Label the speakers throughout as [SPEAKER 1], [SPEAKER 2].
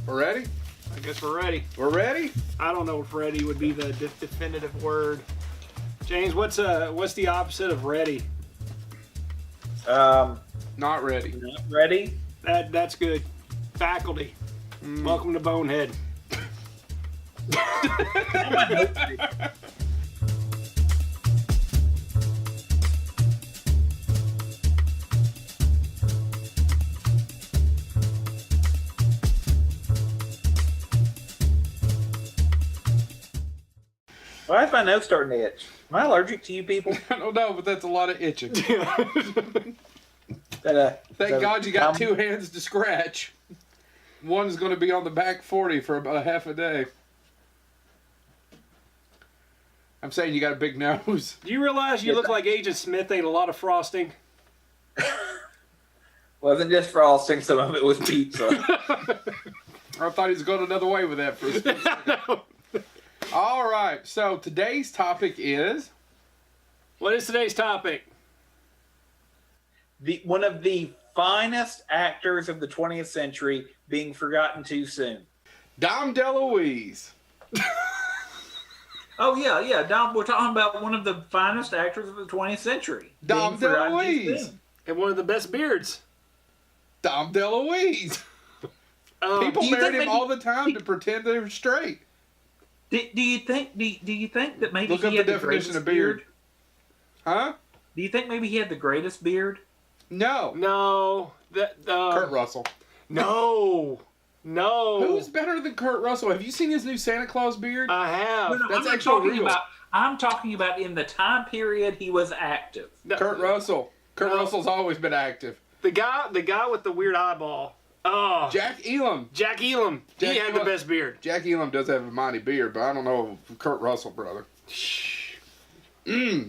[SPEAKER 1] We're ready?
[SPEAKER 2] I guess we're ready.
[SPEAKER 1] We're ready?
[SPEAKER 2] I don't know if ready would be the definitive word. James, what's the opposite of ready?
[SPEAKER 1] Not ready.
[SPEAKER 3] Not ready?
[SPEAKER 2] That's good. Faculty. Welcome to Bonehead.
[SPEAKER 3] Why is my nose starting to itch? Am I allergic to you people?
[SPEAKER 1] I don't know, but that's a lot of itching.
[SPEAKER 3] Thank
[SPEAKER 1] Thank God you got two hands to scratch. One's going to be on the back 40 for about half a day. I'm saying you got a big nose.
[SPEAKER 2] Do you realize you look like Agent Smith ate a lot of frosting?
[SPEAKER 3] Wasn't just frosting, some of it was pizza.
[SPEAKER 1] I thought he was going another way with that for a split second.
[SPEAKER 2] No.
[SPEAKER 1] All right, so today's topic is...
[SPEAKER 2] What is today's topic?
[SPEAKER 3] One of the finest actors of the 20th century being forgotten too soon.
[SPEAKER 1] Dom DeLuise.
[SPEAKER 3] Oh, yeah, Dom. We're talking about one of the finest actors of the 20th century.
[SPEAKER 1] Dom
[SPEAKER 3] being forgotten too
[SPEAKER 1] DeLuise.
[SPEAKER 3] soon.
[SPEAKER 2] And one of the best beards.
[SPEAKER 1] Dom DeLuise. People
[SPEAKER 3] do you
[SPEAKER 1] married
[SPEAKER 3] think
[SPEAKER 1] him all the time to pretend they were straight.
[SPEAKER 3] Do you think that maybe
[SPEAKER 1] Look
[SPEAKER 3] he
[SPEAKER 1] up the
[SPEAKER 3] had the
[SPEAKER 1] definition
[SPEAKER 3] greatest
[SPEAKER 1] of beard. Huh?
[SPEAKER 3] Do you think maybe he had the greatest beard?
[SPEAKER 1] No.
[SPEAKER 2] No.
[SPEAKER 1] Kurt Russell.
[SPEAKER 2] No.
[SPEAKER 1] Who's better than Kurt Russell? Have you seen his new Santa Claus beard?
[SPEAKER 2] I have.
[SPEAKER 3] No,
[SPEAKER 1] That's
[SPEAKER 3] I'm
[SPEAKER 1] actually
[SPEAKER 3] talking
[SPEAKER 1] real.
[SPEAKER 3] I'm talking about in the time period he was active.
[SPEAKER 1] Kurt Russell. Kurt Russell's always been active.
[SPEAKER 2] The guy with the weird eyeball. Oh.
[SPEAKER 1] Jack Elam.
[SPEAKER 2] Jack Elam.
[SPEAKER 1] Jack
[SPEAKER 2] He had the
[SPEAKER 1] Elam.
[SPEAKER 2] best beard.
[SPEAKER 1] Jack Elam does have a mighty beard, but I don't know if Kurt Russell, brother.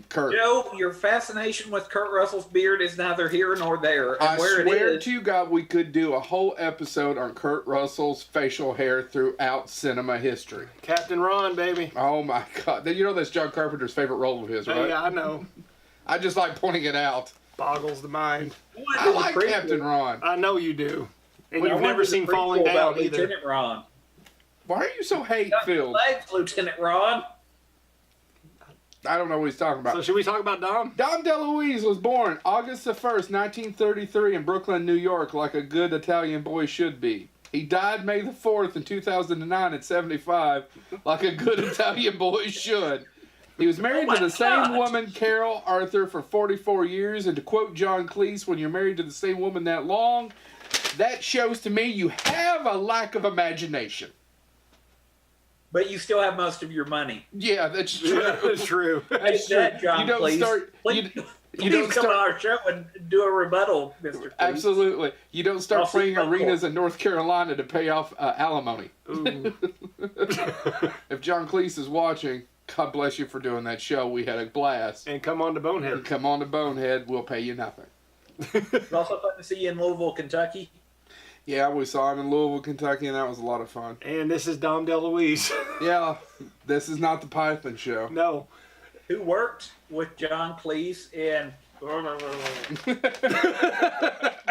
[SPEAKER 1] Kurt.
[SPEAKER 3] Joe, your fascination with Kurt Russell's beard is neither here nor there. And
[SPEAKER 1] I
[SPEAKER 3] where
[SPEAKER 1] swear
[SPEAKER 3] it is,
[SPEAKER 1] to you, God, we could do a whole episode on Kurt Russell's facial hair throughout cinema history.
[SPEAKER 2] Captain Ron, baby.
[SPEAKER 1] Oh my God! You know that's John Carpenter's favorite role of his, right?
[SPEAKER 2] Yeah, I know.
[SPEAKER 1] I just like pointing it out.
[SPEAKER 2] Boggles the mind.
[SPEAKER 1] I like Captain Ron.
[SPEAKER 2] I know you do. And
[SPEAKER 3] I
[SPEAKER 2] you've
[SPEAKER 3] wanted
[SPEAKER 2] never
[SPEAKER 3] the
[SPEAKER 2] seen
[SPEAKER 3] prequel
[SPEAKER 2] Falling
[SPEAKER 3] about
[SPEAKER 2] Down either.
[SPEAKER 3] Lieutenant Ron.
[SPEAKER 1] Why are you so hate-filled?
[SPEAKER 3] Thanks, Lieutenant Ron.
[SPEAKER 1] I don't know what he's talking about.
[SPEAKER 2] So should we talk about Dom?
[SPEAKER 1] Dom DeLuise was born August the 1st, 1933 in Brooklyn, New York, like a good Italian boy should be. He died May the 4th in 2009 at 75, like a good Italian boy should. He was married to the same woman, Carol Arthur, for 44 years, and to quote John Cleese, when you're married to the same woman that long, that shows to me you have a lack of imagination.
[SPEAKER 3] But you still have most of your money.
[SPEAKER 1] Yeah, that's true.
[SPEAKER 2] That's true.
[SPEAKER 1] That's
[SPEAKER 3] Take
[SPEAKER 1] true.
[SPEAKER 3] that, John,
[SPEAKER 1] You don't
[SPEAKER 3] please.
[SPEAKER 1] start.
[SPEAKER 3] Please,
[SPEAKER 1] You
[SPEAKER 3] please
[SPEAKER 1] don't
[SPEAKER 3] come
[SPEAKER 1] start.
[SPEAKER 3] on our show and do a rebuttal, Mr. Cleese.
[SPEAKER 1] Absolutely. You don't start
[SPEAKER 3] I'll see
[SPEAKER 1] playing
[SPEAKER 3] you later.
[SPEAKER 1] arenas in North Carolina to pay off alimony.
[SPEAKER 2] Ooh.
[SPEAKER 1] If John Cleese is watching, God bless you for doing that show. We had a blast.
[SPEAKER 2] And come on to Bonehead.
[SPEAKER 1] Come on to Bonehead. We'll pay you nothing.
[SPEAKER 3] It's also fun to see you in Louisville, Kentucky.
[SPEAKER 1] Yeah, we saw him in Louisville, Kentucky, and that was a lot of fun.
[SPEAKER 2] And this is Dom DeLuise.
[SPEAKER 1] Yeah, this is not the Python show.
[SPEAKER 2] No.
[SPEAKER 3] Who worked with John Cleese in...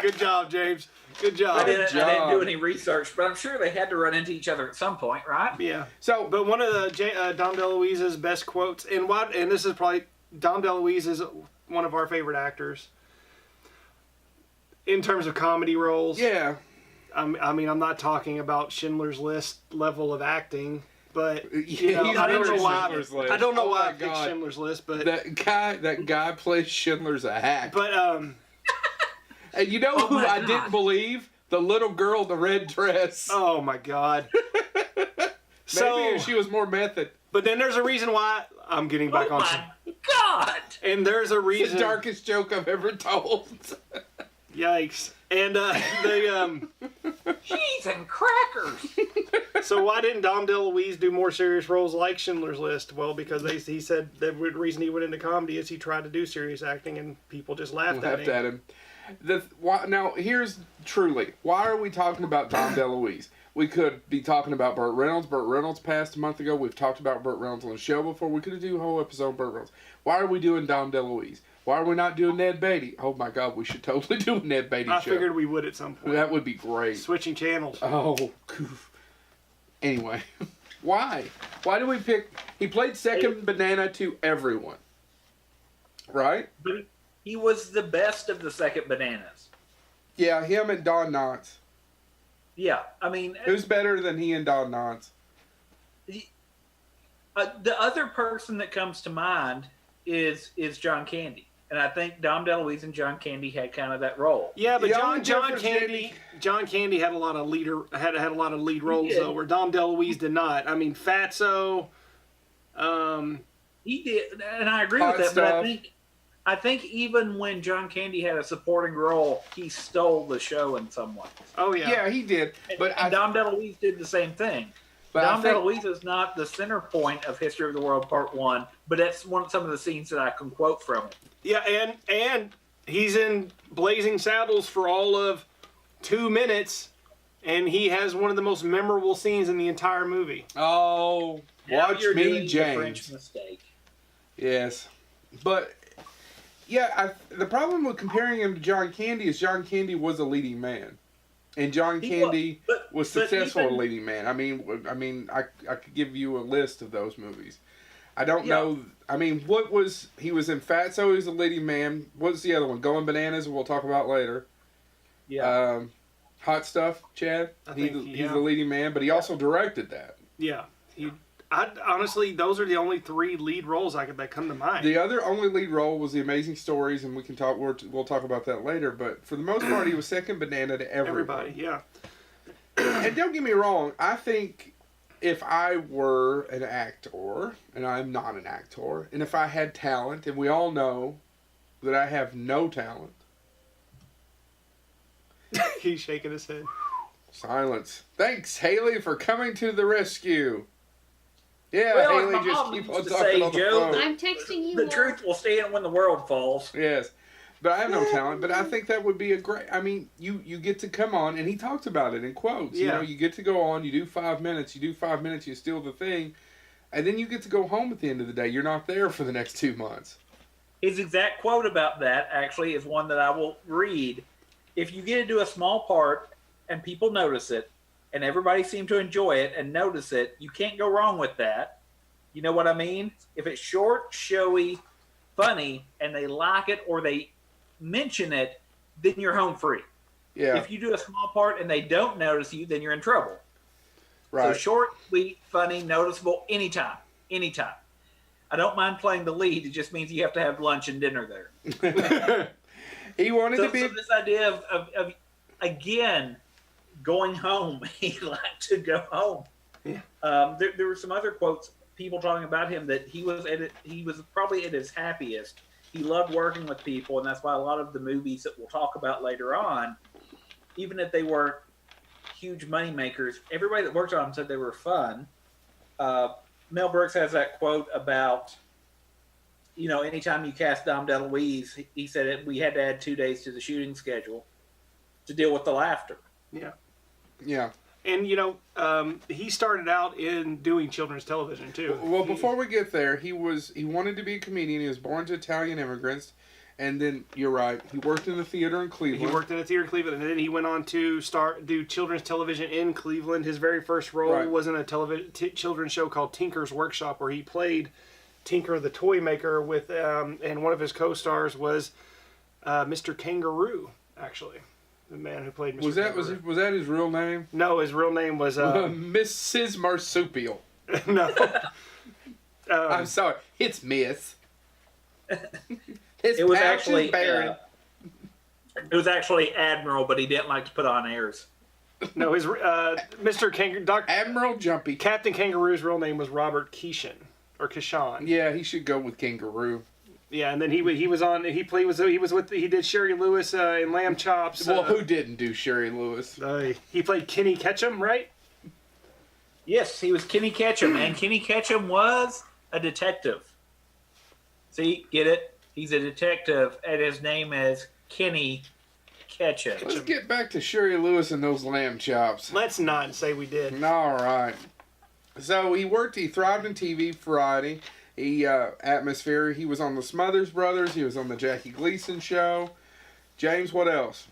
[SPEAKER 2] Good job, James. Good
[SPEAKER 3] I
[SPEAKER 2] job.
[SPEAKER 3] didn't do any research, but I'm sure they had to run into each other at some point, right?
[SPEAKER 2] Yeah.
[SPEAKER 1] So,
[SPEAKER 2] But one of the Dom DeLuise's best quotes, and this is probably, Dom DeLuise is one of our favorite actors in terms of comedy roles.
[SPEAKER 1] yeah.
[SPEAKER 2] I mean, I'm not talking about Schindler's List level of acting, but you
[SPEAKER 1] Yeah,
[SPEAKER 2] know,
[SPEAKER 1] he's
[SPEAKER 2] I don't
[SPEAKER 1] never
[SPEAKER 2] know why.
[SPEAKER 1] Schindler's List.
[SPEAKER 2] I don't know
[SPEAKER 1] Oh
[SPEAKER 2] why
[SPEAKER 1] my
[SPEAKER 2] I picked
[SPEAKER 1] God.
[SPEAKER 2] Schindler's List, but
[SPEAKER 1] That guy plays Schindler's a hack.
[SPEAKER 2] but
[SPEAKER 1] And you know
[SPEAKER 3] Oh
[SPEAKER 1] who
[SPEAKER 3] my
[SPEAKER 1] I
[SPEAKER 3] God.
[SPEAKER 1] didn't believe? The little girl in the red dress.
[SPEAKER 2] oh my God.
[SPEAKER 1] Maybe if she was more method.
[SPEAKER 2] But then there's a reason why I'm getting back
[SPEAKER 3] Oh
[SPEAKER 2] on.
[SPEAKER 3] my God!
[SPEAKER 2] And there's a
[SPEAKER 1] It's
[SPEAKER 2] reason.
[SPEAKER 1] the darkest joke I've ever told.
[SPEAKER 2] Yikes. And
[SPEAKER 3] Cheese and crackers!
[SPEAKER 2] so why didn't Dom DeLuise do more serious roles like Schindler's List? Well, because he said the reason he went into comedy is he tried to do serious acting and people just laughed at him.
[SPEAKER 1] Now, here's truly, why are we talking about Dom DeLuise? We could be talking about Burt Reynolds. Burt Reynolds passed a month ago. We've talked about Burt Reynolds on the show before. We could do a whole episode on Burt Reynolds. Why are we doing Dom DeLuise? Why are we not doing Ned Beatty? Oh my God, we should totally do a Ned Beatty
[SPEAKER 2] I
[SPEAKER 1] show.
[SPEAKER 2] figured we would at some point.
[SPEAKER 1] That would be great.
[SPEAKER 2] Switching channels.
[SPEAKER 1] Oh, goof. Anyway, why? Why do we pick? He played second banana to everyone, right?
[SPEAKER 3] But he was the best of the second bananas.
[SPEAKER 1] Yeah, him and Don Knotts.
[SPEAKER 3] Yeah, I mean,
[SPEAKER 1] who's better than he and Don Knotts?
[SPEAKER 3] The other person that comes to mind is John Candy. And I think Dom DeLuise and John Candy had kind of that role.
[SPEAKER 2] Yeah, but John Candy had a lot of lead roles though, where Dom DeLuise did not. I mean, Fatso.
[SPEAKER 3] He did, and I agree with that. Stuff. But I think even when John Candy had a supporting role, he stole the show in some ways.
[SPEAKER 1] Oh yeah, yeah, he did. But
[SPEAKER 3] Dom DeLuise did the same thing. But Dom DeLuise is not the center point of History of the World Part 1, but that's some of the scenes that I can quote from it.
[SPEAKER 2] Yeah, and he's in Blazing Saddles for all of 2 minutes, and he has one of the most memorable scenes in the entire movie.
[SPEAKER 1] Oh, watch me, James.
[SPEAKER 3] French mistake.
[SPEAKER 1] Yes, but yeah, the problem with comparing him to John Candy is John Candy was a leading man. And John Candy was successful at leading man. I mean, I could give you a list of those movies. I don't know. I mean, he was in Fatso, he was a leading man. What's the other one? Going Bananas, we'll talk about later.
[SPEAKER 3] Yeah.
[SPEAKER 1] Hot Stuff, Chad. He's the leading man, but he also directed that.
[SPEAKER 2] Yeah. Honestly, those are the only 3 lead roles that come to mind.
[SPEAKER 1] The other only lead role was The Amazing Stories, and we'll talk about that later. But for the most part, he was second banana to everybody.
[SPEAKER 2] Yeah.
[SPEAKER 1] And don't get me wrong, I think if I were an actor, and I'm not an actor, and if I had talent, and we all know that I have no talent.
[SPEAKER 2] He's shaking his head.
[SPEAKER 1] Silence. Thanks, Haley, for coming to the rescue. Yeah,
[SPEAKER 3] well,
[SPEAKER 1] Haley, just keep on talking on the phone.
[SPEAKER 4] I'm texting you.
[SPEAKER 3] The truth will stand when the world falls.
[SPEAKER 1] Yes. But I have no talent. But I think that would be a great... I mean, you get to come on, and he talked about it in quotes. Yeah. You know, you get to go on, you do 5 minutes, you steal the thing, and then you get to go home at the end of the day. You're not there for the next 2 months.
[SPEAKER 3] His exact quote about that, actually, is one that I will read. If you get to do a small part, and people notice it, and everybody seems to enjoy it and notice it, you can't go wrong with that. You know what I mean? If it's short, showy, funny, and they like it or they mention it, then you're home free.
[SPEAKER 1] Yeah.
[SPEAKER 3] If you do a small part and they don't notice you, then you're in trouble.
[SPEAKER 1] Right.
[SPEAKER 3] So short, sweet, funny, noticeable, anytime. Anytime. I don't mind playing the lead. It just means you have to have lunch and dinner there.
[SPEAKER 1] He wanted to be...
[SPEAKER 3] So this idea of again... going home. He liked to go home.
[SPEAKER 1] Yeah.
[SPEAKER 3] There were some other quotes, people talking about him, that he was probably at his happiest. He loved working with people, and that's why a lot of the movies that we'll talk about later on, even if they weren't huge money makers, everybody that worked on them said they were fun. Mel Brooks has that quote about, anytime you cast Dom DeLuise, he said we had to add 2 days to the shooting schedule to deal with the laughter.
[SPEAKER 2] Yeah.
[SPEAKER 1] Yeah.
[SPEAKER 2] And, he started out in doing children's television, too.
[SPEAKER 1] Well, before we get there, he wanted to be a comedian. He was born to Italian immigrants. And then, you're right, he worked in the theater in Cleveland.
[SPEAKER 2] He worked in the theater in Cleveland, and then he went on to do children's television in Cleveland. His very first role was in a children's show called Tinker's Workshop, where he played Tinker the Toy Maker with, and one of his co-stars was Mr. Kangaroo, actually. The man who played Mr. Kangaroo.
[SPEAKER 1] Was that his real name?
[SPEAKER 2] No, his real name was...
[SPEAKER 1] Mrs. Marsupial.
[SPEAKER 2] No.
[SPEAKER 1] I'm sorry. It's Miss.
[SPEAKER 3] It was actually Admiral, but he didn't like to put on airs.
[SPEAKER 2] No, his Mr. Kangaroo...
[SPEAKER 1] Admiral Jumpy.
[SPEAKER 2] Captain Kangaroo's real name was Robert Keeshan. Or Kishan.
[SPEAKER 1] Yeah, he should go with Kangaroo.
[SPEAKER 2] Yeah, and then he did Sherry Lewis in Lamb Chops.
[SPEAKER 1] Well, who didn't do Sherry Lewis?
[SPEAKER 2] He played Kenny Ketchum, right?
[SPEAKER 3] Yes, he was Kenny Ketchum, and Kenny Ketchum was a detective. See, get it? He's a detective, and his name is Kenny Ketchum.
[SPEAKER 1] Let's get back to Sherry Lewis and those Lamb Chops.
[SPEAKER 2] Let's not say we did.
[SPEAKER 1] All right. So he thrived in TV, variety. Atmosphere. He was on the Smothers Brothers. He was on the Jackie Gleason Show. James, what else?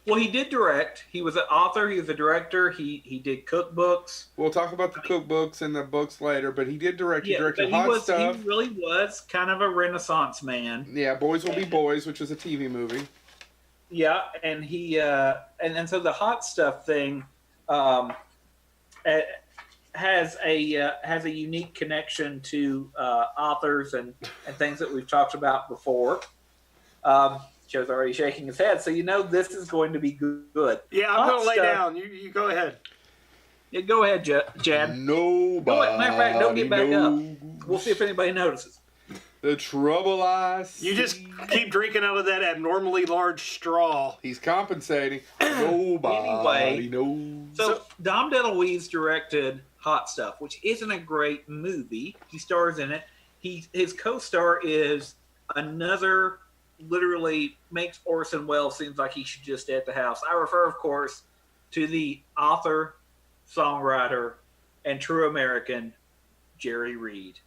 [SPEAKER 3] Well, he did direct. He was an author. He was a director. He did cookbooks.
[SPEAKER 1] We'll talk about the cookbooks and the books later, but he did direct. He directed Hot Stuff.
[SPEAKER 3] He really was kind of a Renaissance man.
[SPEAKER 1] Yeah, Boys Will Be Boys, which was a TV movie.
[SPEAKER 3] Yeah, and he and so the Hot Stuff thing has a unique connection to authors and things that we've talked about before. Joe's already shaking his head, so you know this is going to be good.
[SPEAKER 2] Yeah, I'm going to lay down. You go ahead.
[SPEAKER 3] Yeah, go ahead, Chad.
[SPEAKER 1] Nobody.
[SPEAKER 3] Matter of fact, don't get back up. We'll see if anybody notices.
[SPEAKER 1] The trouble I see.
[SPEAKER 2] You just keep drinking out of that abnormally large straw.
[SPEAKER 1] He's compensating. Nobody knows.
[SPEAKER 3] So Dom DeLuise directed Hot Stuff, which isn't a great movie. He stars in it. His co-star is another. Literally makes Orson Welles seems like he should just stay at the house. I refer, of course, to the author, songwriter, and true American, Jerry Reed.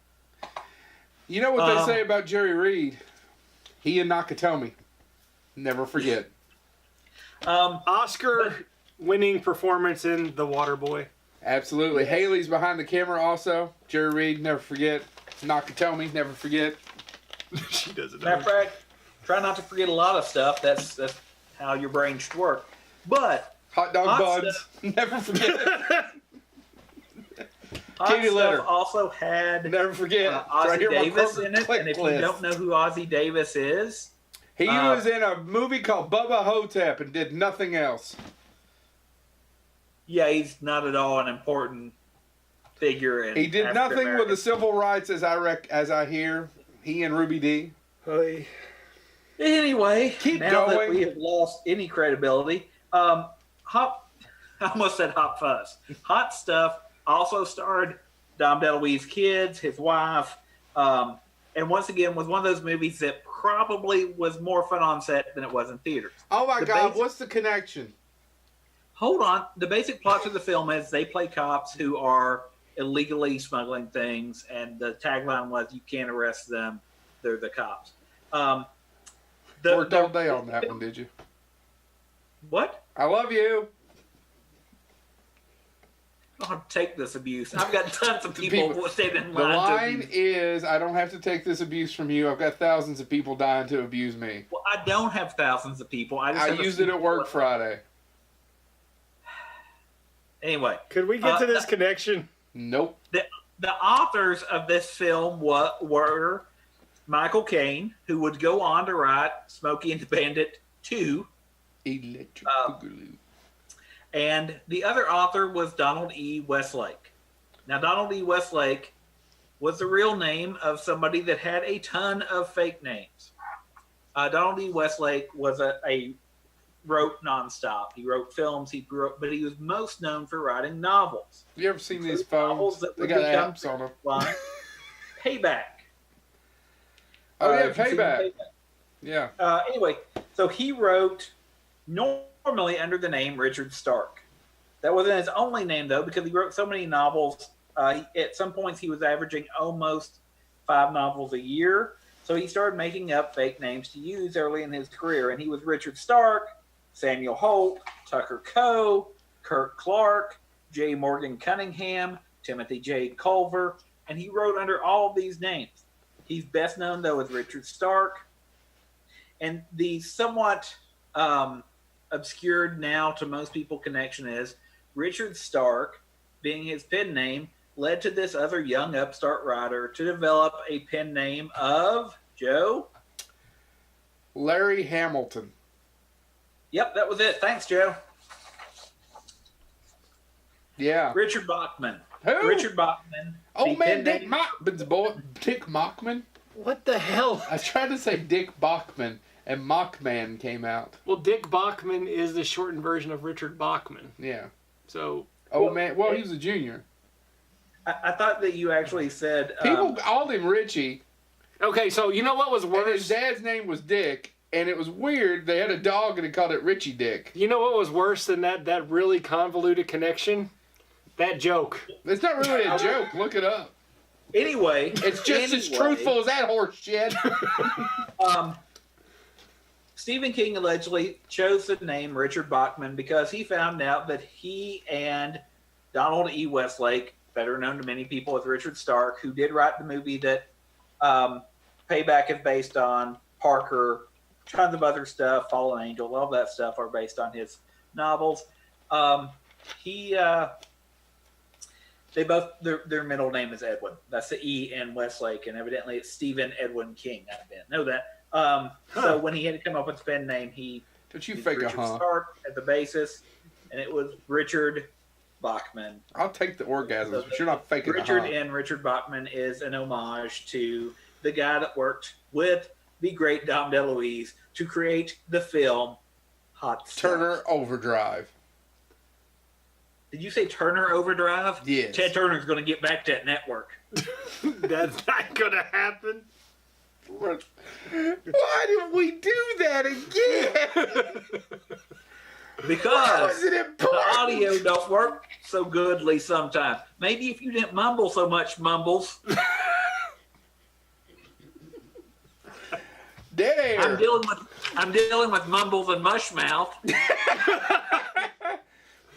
[SPEAKER 1] You know what they say about Jerry Reed? He and Nakatomi. Never forget.
[SPEAKER 2] Oscar-winning performance in The Waterboy.
[SPEAKER 1] Absolutely. Yes. Haley's behind the camera also. Jerry Reed, never forget. Nakatomi, never forget.
[SPEAKER 2] She doesn't know.
[SPEAKER 3] Matter of fact, try not to forget a lot of stuff. That's how your brain should work. But
[SPEAKER 1] hot dog buns, never forget.
[SPEAKER 3] Hot Stuff also had
[SPEAKER 1] never forget
[SPEAKER 3] Ozzie Davis in it. And if you don't know who Ozzie Davis is,
[SPEAKER 1] he was in a movie called Bubba Hotep and did nothing else.
[SPEAKER 3] Yeah, he's not at all an important figure.
[SPEAKER 1] He did nothing with the civil rights, as I hear. He and Ruby Dee.
[SPEAKER 2] Hey.
[SPEAKER 3] Anyway,
[SPEAKER 1] keep
[SPEAKER 3] now
[SPEAKER 1] going.
[SPEAKER 3] That we have lost any credibility, I almost said Hot Fuzz. Hot Stuff also starred Dom DeLuise's kids, his wife, and once again was one of those movies that probably was more fun on set than it was in theaters.
[SPEAKER 1] Oh my God, what's the connection?
[SPEAKER 3] Hold on. The basic plot of the film is they play cops who are illegally smuggling things, and the tagline was, "You can't arrest them, they're the cops."
[SPEAKER 1] Worked all day on that one, did you?
[SPEAKER 3] What?
[SPEAKER 1] I love you.
[SPEAKER 3] I'll take this abuse. I've got tons of people standing in line.
[SPEAKER 1] The line is, I don't have to take this abuse from you. I've got thousands of people dying to abuse me.
[SPEAKER 3] Well, I don't have thousands of people.
[SPEAKER 1] I used it at work Friday.
[SPEAKER 3] Anyway.
[SPEAKER 2] Could we get to this connection?
[SPEAKER 1] Nope.
[SPEAKER 3] The authors of this film were Michael Caine, who would go on to write Smokey and the Bandit 2.
[SPEAKER 1] Electric Boogaloo.
[SPEAKER 3] And the other author was Donald E. Westlake. Now, Donald E. Westlake was the real name of somebody that had a ton of fake names. Donald E. Westlake was wrote nonstop. He wrote films, but he was most known for writing novels.
[SPEAKER 1] Have you ever seen these phones? They got apps on them.
[SPEAKER 3] Payback.
[SPEAKER 1] Oh, yeah, Payback. Yeah.
[SPEAKER 3] Anyway, so he wrote normally under the name Richard Stark. That wasn't his only name, though, because he wrote so many novels. At some points, he was averaging almost 5 novels a year. So he started making up fake names to use early in his career. And he was Richard Stark, Samuel Holt, Tucker Coe, Kirk Clark, J. Morgan Cunningham, Timothy J. Culver. And he wrote under all of these names. He's best known, though, as Richard Stark. And the somewhat obscured now to most people connection is Richard Stark, being his pen name, led to this other young upstart writer to develop a pen name of, Joe?
[SPEAKER 1] Larry Hamilton.
[SPEAKER 3] Yep, that was it. Thanks, Joe.
[SPEAKER 1] Yeah.
[SPEAKER 3] Richard Bachman.
[SPEAKER 1] Who?
[SPEAKER 3] Richard Bachman.
[SPEAKER 1] Oh, man, Dick Bachman's boy. Dick Bachman?
[SPEAKER 2] What the hell?
[SPEAKER 1] I tried to say Dick Bachman, and Mockman came out.
[SPEAKER 2] Well, Dick Bachman is the shortened version of Richard Bachman.
[SPEAKER 1] Yeah.
[SPEAKER 2] So.
[SPEAKER 1] Oh, man. Well, he was a junior.
[SPEAKER 3] I thought that you actually said...
[SPEAKER 1] People called him Richie.
[SPEAKER 2] Okay, so you know what was worse?
[SPEAKER 1] And his dad's name was Dick, and it was weird. They had a dog, and they called it Richie Dick.
[SPEAKER 2] You know what was worse than that really convoluted connection? That joke.
[SPEAKER 1] It's not really a joke. Look it up.
[SPEAKER 3] Anyway.
[SPEAKER 1] It's just as truthful as that horse shit.
[SPEAKER 3] Stephen King allegedly chose the name Richard Bachman because he found out that he and Donald E. Westlake, better known to many people as Richard Stark, who did write the movie that Payback is based on, Parker, tons of other stuff, Fallen Angel, all that stuff are based on his novels. They both their middle name is Edwin. That's the E in Westlake, and evidently it's Stephen Edwin King. I didn't know that. So when he had to come up with a pen name, he
[SPEAKER 1] Did you
[SPEAKER 3] used
[SPEAKER 1] fake a
[SPEAKER 3] Richard
[SPEAKER 1] huh?
[SPEAKER 3] Stark at the basis, and it was Richard Bachman.
[SPEAKER 1] I'll take the orgasms, but you're not faking
[SPEAKER 3] Richard
[SPEAKER 1] a huh.
[SPEAKER 3] and Richard Bachman is an homage to the guy that worked with the great Dom DeLuise to create the film Hot Stuff.
[SPEAKER 1] Turner Overdrive.
[SPEAKER 3] Did you say Turner Overdrive?
[SPEAKER 1] Yes.
[SPEAKER 3] Ted Turner's going to get back to that network.
[SPEAKER 2] That's not gonna happen.
[SPEAKER 1] Why did we do that again?
[SPEAKER 3] Because
[SPEAKER 1] Was it
[SPEAKER 3] the
[SPEAKER 1] important?
[SPEAKER 3] audio don't work so goodly sometimes. Maybe if you didn't mumble so much, Mumbles.
[SPEAKER 1] Dead air.
[SPEAKER 3] I'm dealing with Mumbles and Mushmouth.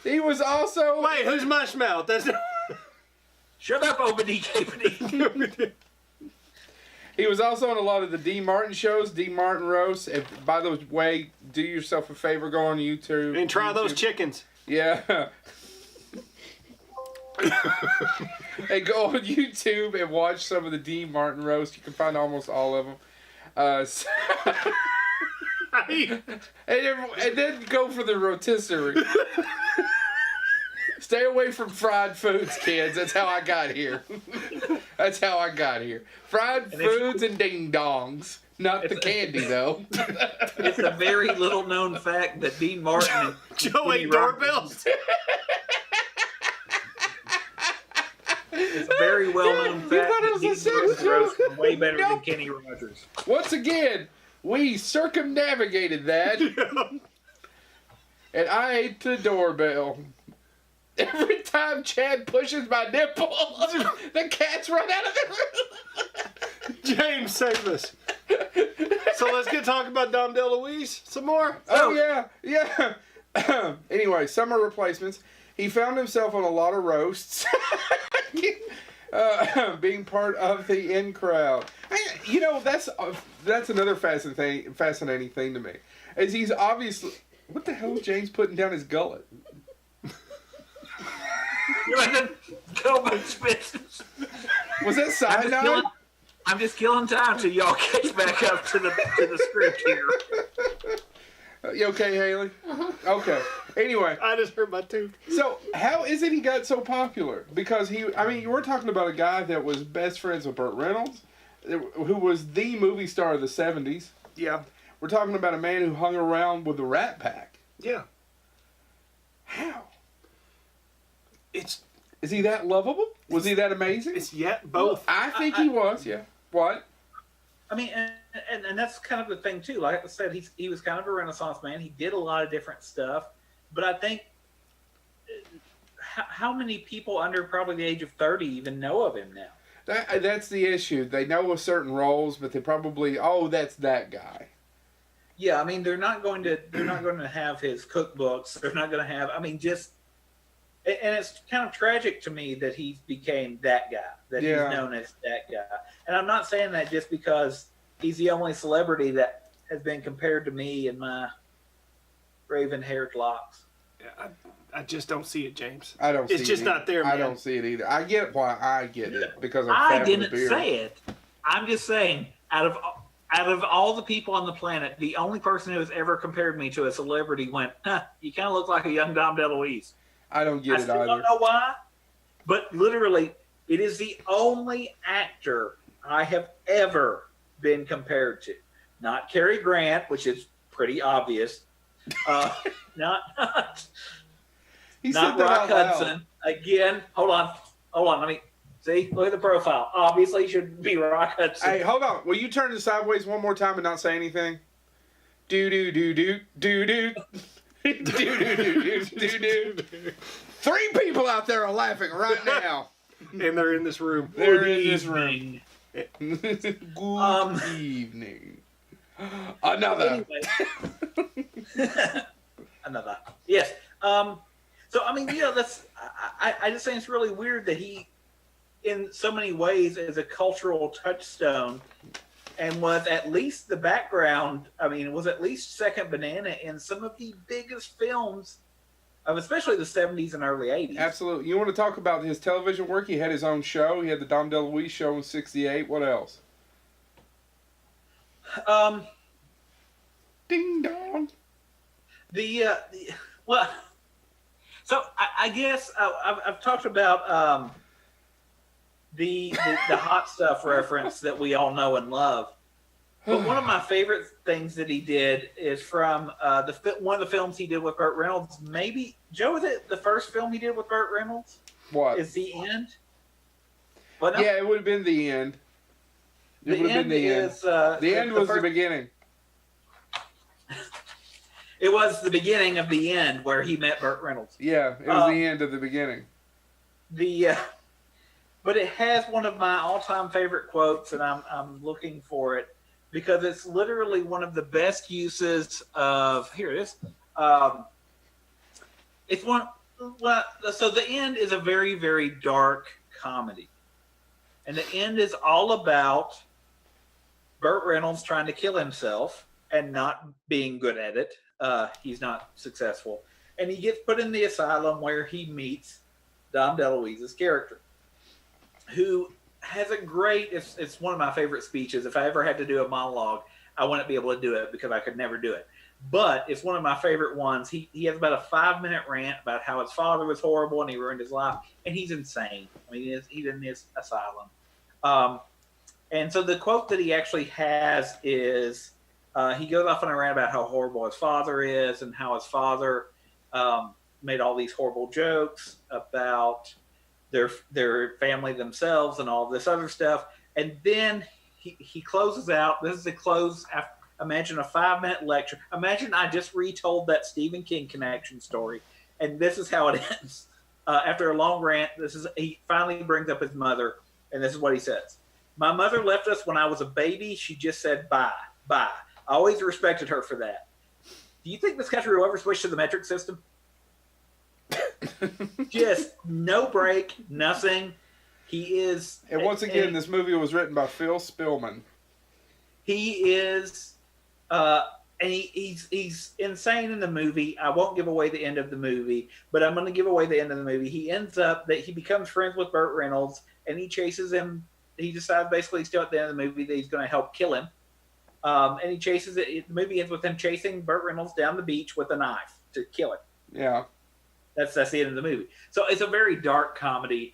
[SPEAKER 1] He was also.
[SPEAKER 2] Wait, who's Mushmouth? That's
[SPEAKER 3] Shut up, Obadi Capity.
[SPEAKER 1] He was also on a lot of the D. Martin shows, D. Martin roasts. If, by the way, do yourself a favor, go on YouTube.
[SPEAKER 2] and try those
[SPEAKER 1] YouTube.
[SPEAKER 2] chickens.
[SPEAKER 1] Yeah. Hey, go on YouTube and watch some of the D. Martin roasts. You can find almost all of them. And then go for the rotisserie. Stay away from fried foods, kids. That's how I got here. That's how I got here. Fried foods and ding-dongs. Not the candy, though.
[SPEAKER 3] It's a very little known fact that Dean Martin and
[SPEAKER 2] Joe
[SPEAKER 3] Kenny
[SPEAKER 2] ate doorbells.
[SPEAKER 3] It's a very well known fact
[SPEAKER 1] thought it
[SPEAKER 3] that
[SPEAKER 1] was a
[SPEAKER 3] Dean Martin's
[SPEAKER 1] sex
[SPEAKER 3] roast
[SPEAKER 1] joke?
[SPEAKER 3] was way better than
[SPEAKER 1] Nope.
[SPEAKER 3] Kenny Rogers.
[SPEAKER 1] Once again, we circumnavigated that. And I ate the doorbell. Every time Chad pushes my nipple, the cats run out of the room.
[SPEAKER 2] James, save us. So let's get talking about Dom DeLuise some more.
[SPEAKER 1] Oh, yeah. Anyway, summer replacements. He found himself on a lot of roasts. Being part of the in crowd. That's another fascinating thing to me. Is he's obviously... What the hell is James putting down his gullet? Was that cyanide?
[SPEAKER 3] I'm just killing time till y'all catch back up to the script here.
[SPEAKER 1] You okay, Haley? Okay. Anyway,
[SPEAKER 2] I just hurt my tooth.
[SPEAKER 1] so how is it he got so popular? Because we're talking about a guy that was best friends with Burt Reynolds, who was the movie star of the 70s.
[SPEAKER 2] Yeah.
[SPEAKER 1] We're talking about a man who hung around with the Rat Pack.
[SPEAKER 2] Yeah.
[SPEAKER 1] How?
[SPEAKER 2] It's
[SPEAKER 1] Is he that lovable? Was he that amazing?
[SPEAKER 2] both.
[SPEAKER 1] I think he was, yeah. What?
[SPEAKER 3] I mean, and that's kind of the thing too. Like I said, he was kind of a Renaissance man. He did a lot of different stuff, but I think how many people under probably the age of 30 even know of him now?
[SPEAKER 1] That's the issue. They know of certain roles, but they probably, that's that guy.
[SPEAKER 3] Yeah, I mean, they're not going to have his cookbooks. They're not going to have. I mean, just. And it's kind of tragic to me that he became that guy, that he's known as that guy. And I'm not saying that just because he's the only celebrity that has been compared to me and my raven-haired locks.
[SPEAKER 2] Yeah, I just don't see it, James.
[SPEAKER 1] I don't see it.
[SPEAKER 2] It's just not there, man.
[SPEAKER 1] I don't see it either. I get why I get it, because I'm
[SPEAKER 3] I
[SPEAKER 1] fat
[SPEAKER 3] didn't
[SPEAKER 1] with a beard.
[SPEAKER 3] say it. I'm just saying, out of all the people on the planet, the only person who has ever compared me to a celebrity went, you kind of look like a young Dom DeLuise.
[SPEAKER 1] I don't get
[SPEAKER 3] I
[SPEAKER 1] it
[SPEAKER 3] still
[SPEAKER 1] either.
[SPEAKER 3] don't know why, but literally, it is the only actor I have ever been compared to. Not Cary Grant, which is pretty obvious. Not
[SPEAKER 1] He
[SPEAKER 3] not
[SPEAKER 1] said that
[SPEAKER 3] Rock
[SPEAKER 1] out loud.
[SPEAKER 3] Hudson. Again, hold on. Let me see. Look at the profile. Obviously, should be Rock Hudson.
[SPEAKER 1] Hey, hold on. Will you turn it sideways one more time and not say anything? Do do do do do do. Do do do do do. 3 people out there are laughing right now.
[SPEAKER 2] And they're in this room.
[SPEAKER 1] They're
[SPEAKER 3] Good
[SPEAKER 1] in this
[SPEAKER 3] evening.
[SPEAKER 1] Good evening. Another.
[SPEAKER 3] Anyway. Another. Yes. So I mean, that's. I just think it's really weird that he, in so many ways, is a cultural touchstone, and was at least the background. I mean, was at least second banana in some of the biggest films of especially the 70s and early 80s.
[SPEAKER 1] Absolutely. You want to talk about his television work? He had his own show. He had the Dom DeLuise show in '68. What else? Ding dong.
[SPEAKER 3] Well, so I guess I've talked about the hot stuff reference that we all know and love. But one of my favorite things that he did is from one of the films he did with Burt Reynolds. Maybe, Joe, was it the first film he did with Burt Reynolds?
[SPEAKER 1] What?
[SPEAKER 3] Is The End? Well, no.
[SPEAKER 1] Yeah, it would have been The End. It would have been The End. The End was the beginning.
[SPEAKER 3] It was the beginning of The End where he met Burt Reynolds.
[SPEAKER 1] Yeah, it was the end of the beginning.
[SPEAKER 3] But it has one of my all-time favorite quotes, and I'm looking for it, because it's literally one of the best uses of. Here it is. It's one. Well, so The End is a very, very dark comedy, and The End is all about Burt Reynolds trying to kill himself and not being good at it. He's not successful, and he gets put in the asylum where he meets Dom DeLuise's character, who has a great, it's one of my favorite speeches. If I ever had to do a monologue, I wouldn't be able to do it because I could never do it. But it's one of my favorite ones. He has about a 5-minute rant about how his father was horrible and he ruined his life. And he's insane. I mean, he's in this asylum. And so the quote that he actually has is, he goes off on a rant about how horrible his father is and how his father made all these horrible jokes about their family themselves and all this other stuff. And then he closes out. This is a close. Imagine a 5-minute lecture. Imagine I just retold that Stephen King connection story, and this is how it ends. After a long rant, he finally brings up his mother, and this is what he says. My mother left us when I was a baby. She just said bye, bye. I always respected her for that. Do you think this country will ever switch to the metric system? Just no break, nothing. He is.
[SPEAKER 1] And once again, this movie was written by Phil Spillman.
[SPEAKER 3] He is, and he's insane in the movie. I won't give away the end of the movie, but I'm going to give away the end of the movie. He ends up that he becomes friends with Burt Reynolds, and he chases him. He decides basically still at the end of the movie that he's going to help kill him. And he chases it. The movie ends with him chasing Burt Reynolds down the beach with a knife to kill him. Yeah. That's the end of the movie. So it's a very dark comedy,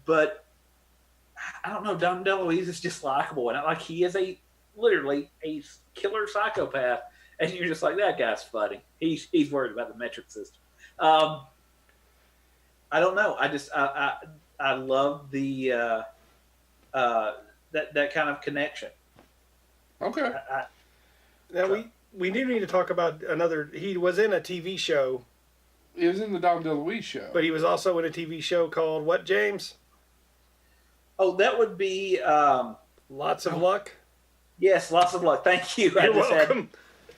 [SPEAKER 3] but I don't know. Dom DeLuise is just likable, and like he is literally a killer psychopath, and you're just like, that guy's funny. He's worried about the metric system. I don't know. I love the that kind of connection.
[SPEAKER 1] Okay.
[SPEAKER 2] Now we do need to talk about another. He was in a TV show.
[SPEAKER 1] He was in the Dom DeLuise show.
[SPEAKER 2] But he was also in a TV show called what, James?
[SPEAKER 3] Oh, that would be...
[SPEAKER 2] Lots of Luck?
[SPEAKER 3] Yes, Lots of Luck. Thank you.
[SPEAKER 2] You're welcome.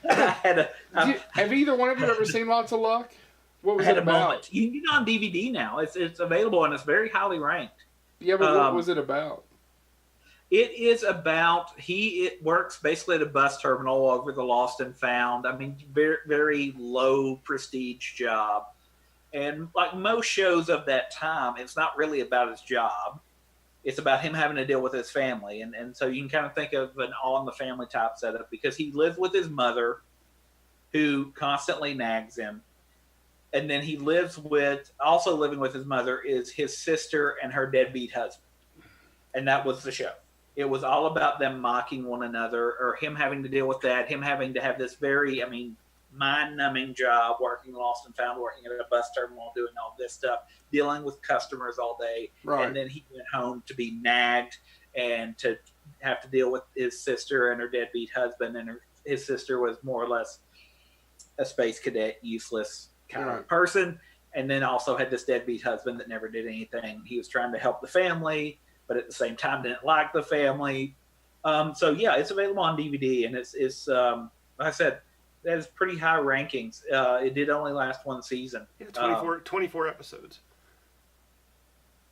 [SPEAKER 1] Have either one of you ever seen Lots of Luck? What was it about?
[SPEAKER 3] Moment. You can get it on DVD now. It's available, and it's very highly ranked.
[SPEAKER 1] Yeah, but what was it about?
[SPEAKER 3] It is about, it works basically at a bus terminal over the Lost and Found. I mean, very, very low prestige job. And like most shows of that time, it's not really about his job. It's about him having to deal with his family. And so you can kind of think of an All in the Family type setup, because he lives with his mother, who constantly nags him. And then he also living with his mother is his sister and her deadbeat husband. And that was the show. It was all about them mocking one another, or him having to deal with that, him having to have this very, mind-numbing job, working Lost and Found, working at a bus terminal, doing all this stuff, dealing with customers all day. Right. And then he went home to be nagged and to have to deal with his sister and her deadbeat husband. And his sister was more or less a space cadet, useless kind of person. And then also had this deadbeat husband that never did anything. He was trying to help the family, but at the same time didn't like the family. So yeah, it's available on DVD, and it's like I said, that is pretty high rankings. It did only last one season.
[SPEAKER 2] Yeah, 24 episodes.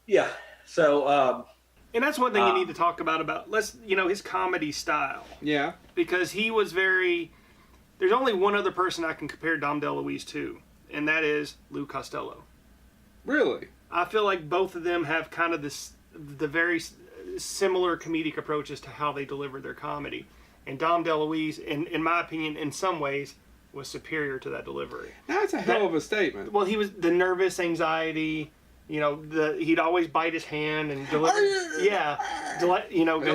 [SPEAKER 3] Yeah. So
[SPEAKER 2] and that's one thing you need to talk about his comedy style.
[SPEAKER 1] Yeah.
[SPEAKER 2] Because he was there's only one other person I can compare Dom DeLuise to, and that is Lou Costello.
[SPEAKER 1] Really?
[SPEAKER 2] I feel like both of them have kind of the very similar comedic approaches to how they deliver their comedy. And Dom DeLuise, in my opinion, in some ways, was superior to that delivery.
[SPEAKER 1] That's a hell of a statement.
[SPEAKER 2] Well, he was the nervous anxiety. He'd always bite his hand and deliver.
[SPEAKER 1] It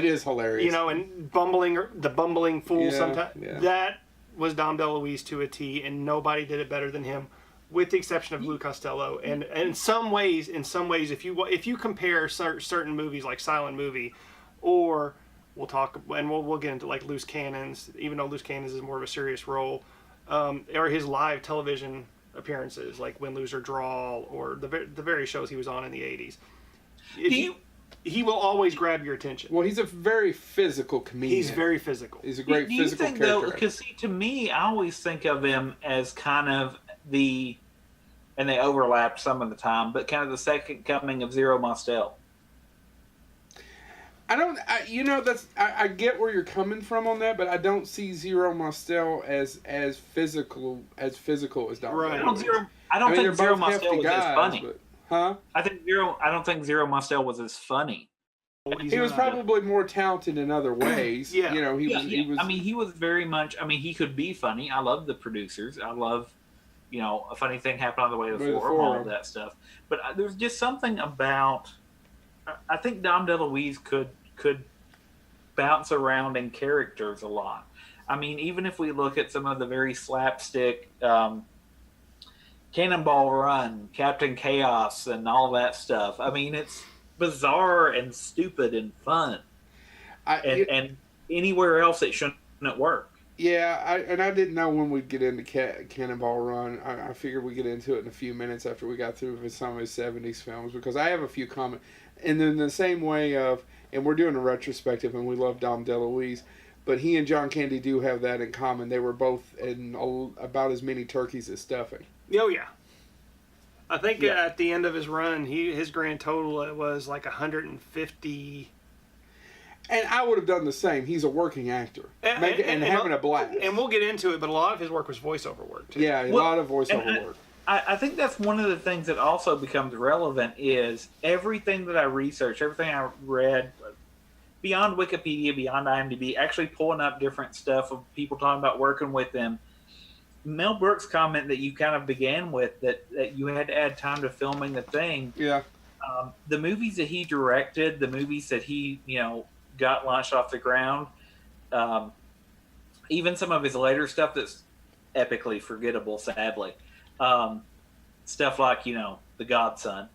[SPEAKER 1] is hilarious.
[SPEAKER 2] And the bumbling fool sometimes.
[SPEAKER 1] Yeah.
[SPEAKER 2] That was Dom DeLuise to a T, and nobody did it better than him, with the exception of Lou Costello. And in some ways, if you compare certain movies like Silent Movie, or we'll get into like Loose Cannons, even though Loose Cannons is more of a serious role, or his live television appearances like Win, Lose, or Draw, or the various shows he was on in the 80s. He will always grab your attention.
[SPEAKER 1] Well, he's a very physical comedian.
[SPEAKER 2] He's very physical.
[SPEAKER 1] He's a great physical character.
[SPEAKER 3] Because to me, I always think of him as kind of and they overlapped some of the time, but kind of the second coming of Zero Mostel.
[SPEAKER 1] I get where you're coming from on that, but I don't see Zero Mostel as physical as Dom.
[SPEAKER 2] Right.
[SPEAKER 3] I don't think Zero Mostel was as funny.
[SPEAKER 1] Huh?
[SPEAKER 3] I don't think Zero Mostel was as funny.
[SPEAKER 1] He was probably more talented in other ways.
[SPEAKER 2] Yeah.
[SPEAKER 1] He was.
[SPEAKER 3] I mean, he was very much. I mean, he could be funny. I love the producers. I love, a funny thing happened on the way to the forum, all of that stuff. But there's just something about. I think Dom DeLuise could bounce around in characters a lot. I mean, even if we look at some of the very slapstick. Cannonball Run, Captain Chaos, and all that stuff. I mean, it's bizarre and stupid and fun. And anywhere else it shouldn't work.
[SPEAKER 1] Yeah, I didn't know when we'd get into Cannonball Run. I figured we'd get into it in a few minutes after we got through with some of his 70s films, because I have a few comments. And in the same way and we're doing a retrospective, and we love Dom DeLuise, but he and John Candy do have that in common. They were both in about as many turkeys as stuffing.
[SPEAKER 2] Oh, yeah. I think at the end of his run, his grand total was like 150.
[SPEAKER 1] And I would have done the same. He's a working actor. And having a blast.
[SPEAKER 2] And we'll get into it, but a lot of his work was voiceover work, too.
[SPEAKER 1] Yeah, a lot of voiceover work.
[SPEAKER 3] I think that's one of the things that also becomes relevant is everything that I researched, everything I read, beyond Wikipedia, beyond IMDb, actually pulling up different stuff of people talking about working with them. Mel Brooks' comment that you kind of began with, that you had to add time to filming the thing.
[SPEAKER 1] Yeah.
[SPEAKER 3] The movies that he directed, the movies that he, got launched off the ground, even some of his later stuff that's epically forgettable, sadly. Stuff like, The Godson.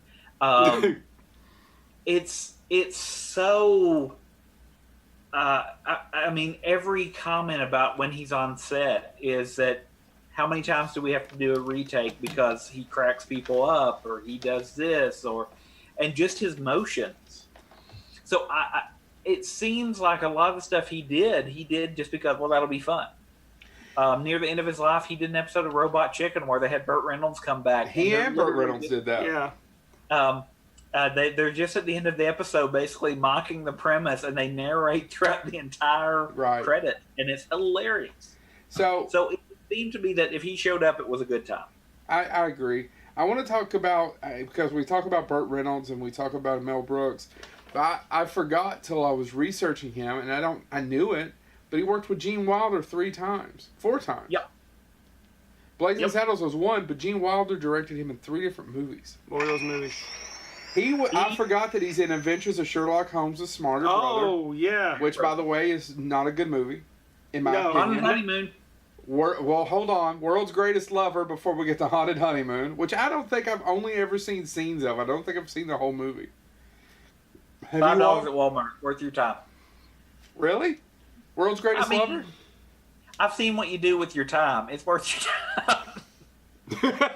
[SPEAKER 3] It's so... I mean, every comment about when he's on set is that how many times do we have to do a retake because he cracks people up or he does this and just his motions. So it seems like a lot of the stuff he did just because, well, that'll be fun. Near the end of his life, he did an episode of Robot Chicken where they had Burt Reynolds come back.
[SPEAKER 1] He and Burt Reynolds did that.
[SPEAKER 2] Yeah.
[SPEAKER 3] They're just at the end of the episode basically mocking the premise, and they narrate throughout the entire credit, and it's hilarious.
[SPEAKER 1] So
[SPEAKER 3] it seemed to me that if he showed up, it was a good time.
[SPEAKER 1] I agree. I want to talk about, because we talk about Burt Reynolds and we talk about Mel Brooks, but I forgot till I was researching him, and I knew it, but he worked with Gene Wilder 4 times.
[SPEAKER 3] Yep.
[SPEAKER 1] Blazing Saddles was one, but Gene Wilder directed him in 3 different movies.
[SPEAKER 2] What were those movies?
[SPEAKER 1] I forgot that he's in Adventures of Sherlock Holmes' Smarter Brother.
[SPEAKER 2] Oh, yeah.
[SPEAKER 1] Which, by the way, is not a good movie, in my opinion.
[SPEAKER 3] Haunted Honeymoon.
[SPEAKER 1] Well, hold on. World's Greatest Lover before we get to Haunted Honeymoon, which I don't think I've only ever seen scenes of. I don't think I've seen the whole movie.
[SPEAKER 3] $5 at Walmart. Worth your time.
[SPEAKER 1] Really? World's Greatest Lover?
[SPEAKER 3] I've seen what you do with your time. It's worth your time.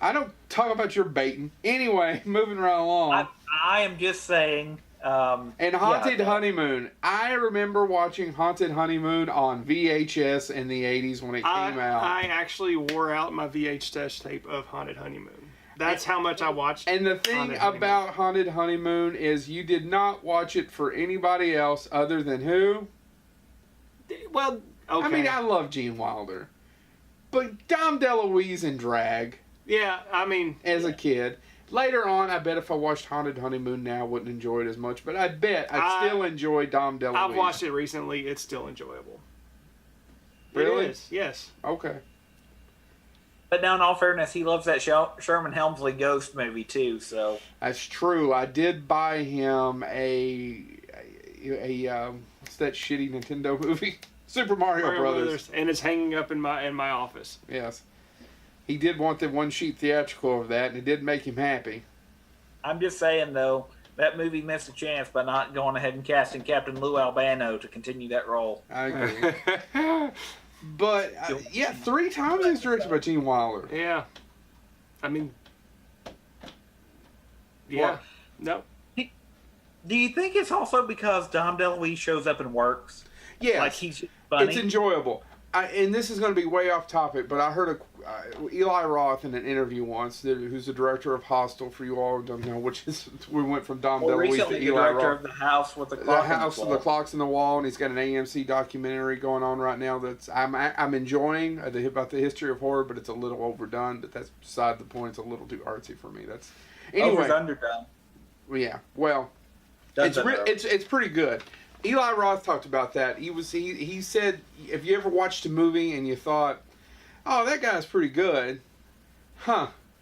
[SPEAKER 1] I don't talk about your baiting. Anyway, moving right along.
[SPEAKER 3] I am just saying
[SPEAKER 1] And Haunted Honeymoon. I remember watching Haunted Honeymoon on VHS in the 80s when it came out.
[SPEAKER 2] I actually wore out my VHS tape of Haunted Honeymoon. That's how much I watched.
[SPEAKER 1] And the thing about Haunted Honeymoon is you did not watch it for anybody else other than who?
[SPEAKER 2] Well, okay.
[SPEAKER 1] I mean, I love Gene Wilder. But Dom DeLuise in drag.
[SPEAKER 2] Yeah, I mean...
[SPEAKER 1] As a kid. Later on, I bet if I watched Haunted Honeymoon now, I wouldn't enjoy it as much. But I bet I'd still enjoy Dom DeLuise.
[SPEAKER 2] I've watched it recently. It's still enjoyable.
[SPEAKER 1] Really?
[SPEAKER 2] It is, yes.
[SPEAKER 1] Okay.
[SPEAKER 3] But now, in all fairness, he loves that Sherman Hemsley Ghost movie, too, so...
[SPEAKER 1] That's true. I did buy him a what's that shitty Nintendo movie? Super Mario Brothers.
[SPEAKER 2] And it's hanging up in my office.
[SPEAKER 1] Yes. He did want the one-sheet theatrical of that, and it did make him happy.
[SPEAKER 3] I'm just saying, though, that movie missed a chance by not going ahead and casting Captain Lou Albano to continue that role.
[SPEAKER 1] I agree. But, 3 times he's directed by Gene Wilder.
[SPEAKER 2] Yeah. I mean... Yeah.
[SPEAKER 1] What?
[SPEAKER 2] No.
[SPEAKER 3] Do you think it's also because Dom DeLuise shows up and works?
[SPEAKER 1] Yeah.
[SPEAKER 3] Like, he's funny?
[SPEAKER 1] It's enjoyable. And this is going to be way off topic, but I heard Eli Roth in an interview once, who's the director of Hostel, for you all who don't know, which is, we went from Dom DeLuise to Eli Roth.
[SPEAKER 3] The director of The House with the
[SPEAKER 1] Clocks in the Wall, and he's got an AMC documentary going on right now that's I'm enjoying about the history of horror, but it's a little overdone, but that's beside the point. It's a little too artsy for me.
[SPEAKER 3] Over's underdone.
[SPEAKER 1] Yeah, well, it's pretty good. Eli Roth talked about that. He said, if you ever watched a movie and you thought, oh, that guy's pretty good,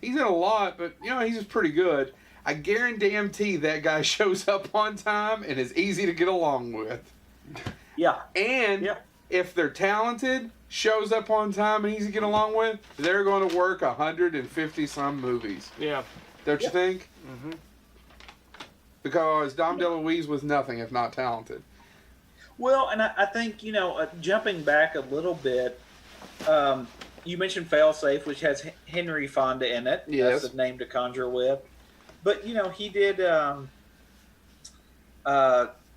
[SPEAKER 1] he's in a lot, but he's just pretty good. I guarantee that guy shows up on time and is easy to get along with.
[SPEAKER 3] Yeah.
[SPEAKER 1] And if they're talented, shows up on time and easy to get along with, they're going to work 150 some movies.
[SPEAKER 2] Yeah.
[SPEAKER 1] Don't you think?
[SPEAKER 2] Mm-hmm.
[SPEAKER 1] Because Dom DeLuise was nothing if not talented.
[SPEAKER 3] Well, and I think, jumping back a little bit, you mentioned Failsafe, which has Henry Fonda in it.
[SPEAKER 1] Yes.
[SPEAKER 3] That's the name to conjure with. But, he did,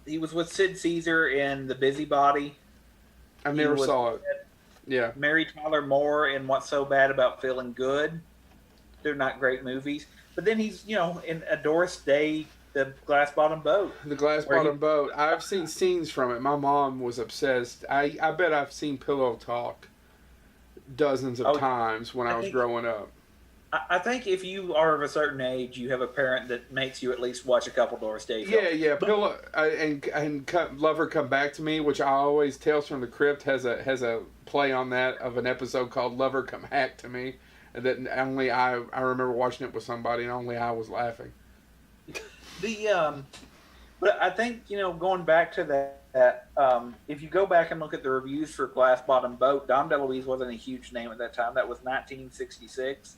[SPEAKER 3] he was with Sid Caesar in The Busybody.
[SPEAKER 1] I never saw it. Yeah.
[SPEAKER 3] Mary Tyler Moore in What's So Bad About Feeling Good. They're not great movies. But then he's, in A Doris Day, The Glass Bottom Boat.
[SPEAKER 1] The Glass Bottom Boat. I've seen scenes from it. My mom was obsessed. I bet I've seen Pillow Talk dozens of times when I was growing up.
[SPEAKER 3] I think if you are of a certain age, you have a parent that makes you at least watch a couple Doris Day films.
[SPEAKER 1] Yeah. Pillow and Lover Come Back to Me, which I always Tales from the Crypt has a play on that of an episode called Lover Come Back to Me. That only I remember watching it with somebody and only I was laughing.
[SPEAKER 3] But I think, going back to that, if you go back and look at the reviews for Glass Bottom Boat, Dom DeLuise wasn't a huge name at that time. That was 1966.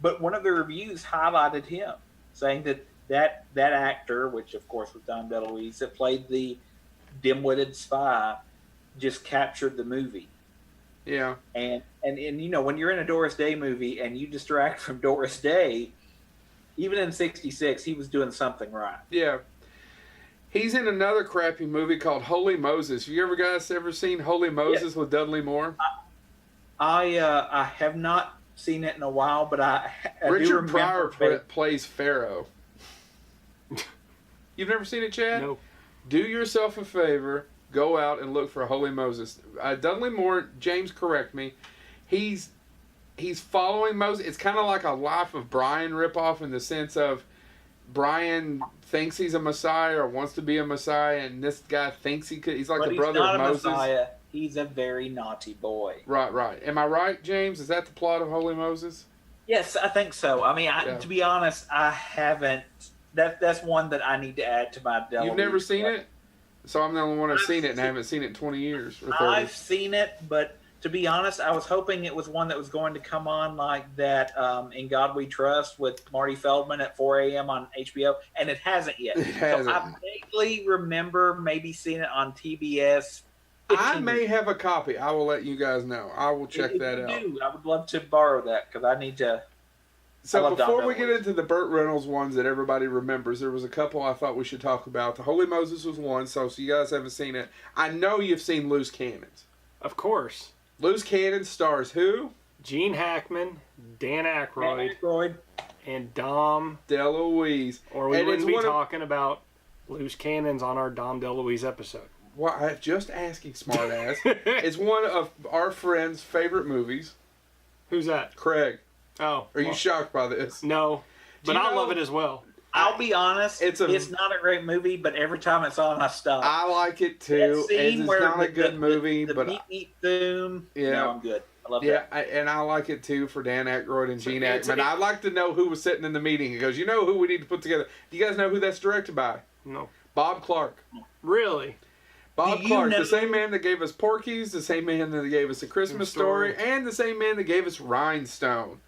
[SPEAKER 3] But one of the reviews highlighted him, saying that actor, which of course was Dom DeLuise, that played the dim-witted spy, just captured the movie.
[SPEAKER 1] Yeah.
[SPEAKER 3] And when you're in a Doris Day movie and you distract from Doris Day, even in 66, he was doing something right.
[SPEAKER 1] Yeah. He's in another crappy movie called Holy Moses. Have you ever seen Holy Moses with Dudley Moore?
[SPEAKER 3] I have not seen it in a while, but I
[SPEAKER 1] Richard Pryor plays Pharaoh. You've never seen it, Chad?
[SPEAKER 2] No.
[SPEAKER 1] Do yourself a favor. Go out and look for Holy Moses. Dudley Moore, James, correct me. He's following Moses. It's kind of like a Life of Brian ripoff in the sense of Brian thinks he's a Messiah or wants to be a Messiah, and this guy thinks he could. He's like the brother of Moses.
[SPEAKER 3] Messiah. He's a very naughty boy.
[SPEAKER 1] Right. Am I right, James? Is that the plot of Holy Moses?
[SPEAKER 3] Yes, I think so. I mean, to be honest, I haven't. That's one that I need to add to my DeLuise.
[SPEAKER 1] You've never seen it? So I'm the only one that's seen it and I haven't seen it in 20 years or 30.
[SPEAKER 3] I've seen it, but to be honest, I was hoping it was one that was going to come on like that In God We Trust with Marty Feldman at 4 a.m. on HBO, and it hasn't yet.
[SPEAKER 1] It hasn't.
[SPEAKER 3] So I vaguely remember maybe seeing it on TBS.
[SPEAKER 1] I may have a copy. I will let you guys know. I will check that out.
[SPEAKER 3] I would love to borrow that because I need to
[SPEAKER 1] So
[SPEAKER 3] love Dom
[SPEAKER 1] before we get
[SPEAKER 3] DeLuise.
[SPEAKER 1] into the Burt Reynolds ones that everybody remembers, there was a couple I thought we should talk about. The Holy Moses was one, so you guys haven't seen it. I know you've seen Loose Cannons.
[SPEAKER 2] Of course.
[SPEAKER 1] Loose Cannons stars who?
[SPEAKER 2] Gene Hackman, Dan Aykroyd, and Dom
[SPEAKER 1] DeLuise.
[SPEAKER 2] Or we
[SPEAKER 1] And
[SPEAKER 2] wouldn't
[SPEAKER 1] it's
[SPEAKER 2] be
[SPEAKER 1] one of-
[SPEAKER 2] talking about Loose Cannons on our Dom DeLuise episode.
[SPEAKER 1] Well, I'm just asking, smartass. It's one of our friend's favorite movies.
[SPEAKER 2] Who's that?
[SPEAKER 1] Craig.
[SPEAKER 2] Oh.
[SPEAKER 1] Are you shocked by this?
[SPEAKER 2] No. But
[SPEAKER 1] you
[SPEAKER 2] I
[SPEAKER 1] know-
[SPEAKER 2] love it as well.
[SPEAKER 3] I'll be honest,
[SPEAKER 1] It's
[SPEAKER 3] it's not a great movie, but every time it's on, I stop.
[SPEAKER 1] I like it too.
[SPEAKER 3] That scene
[SPEAKER 1] It's
[SPEAKER 3] where
[SPEAKER 1] not a
[SPEAKER 3] the-
[SPEAKER 1] good movie,
[SPEAKER 3] the
[SPEAKER 1] but
[SPEAKER 3] beep beep boom.
[SPEAKER 1] Yeah.
[SPEAKER 3] No, I'm good. I love
[SPEAKER 1] yeah,
[SPEAKER 3] that.
[SPEAKER 1] and I like it too for Dan Aykroyd and Gene
[SPEAKER 2] it's-
[SPEAKER 1] Hackman. I'd like to know who was sitting in the meeting. He goes, you know who we need to put together? Do you guys know who that's directed by?
[SPEAKER 2] No.
[SPEAKER 1] Bob Clark.
[SPEAKER 2] Really?
[SPEAKER 1] Bob
[SPEAKER 3] Do you
[SPEAKER 1] Clark,
[SPEAKER 3] know-
[SPEAKER 1] the same man that gave us Porky's, the same man that gave us A Christmas Story, and the same man that gave us Rhinestone.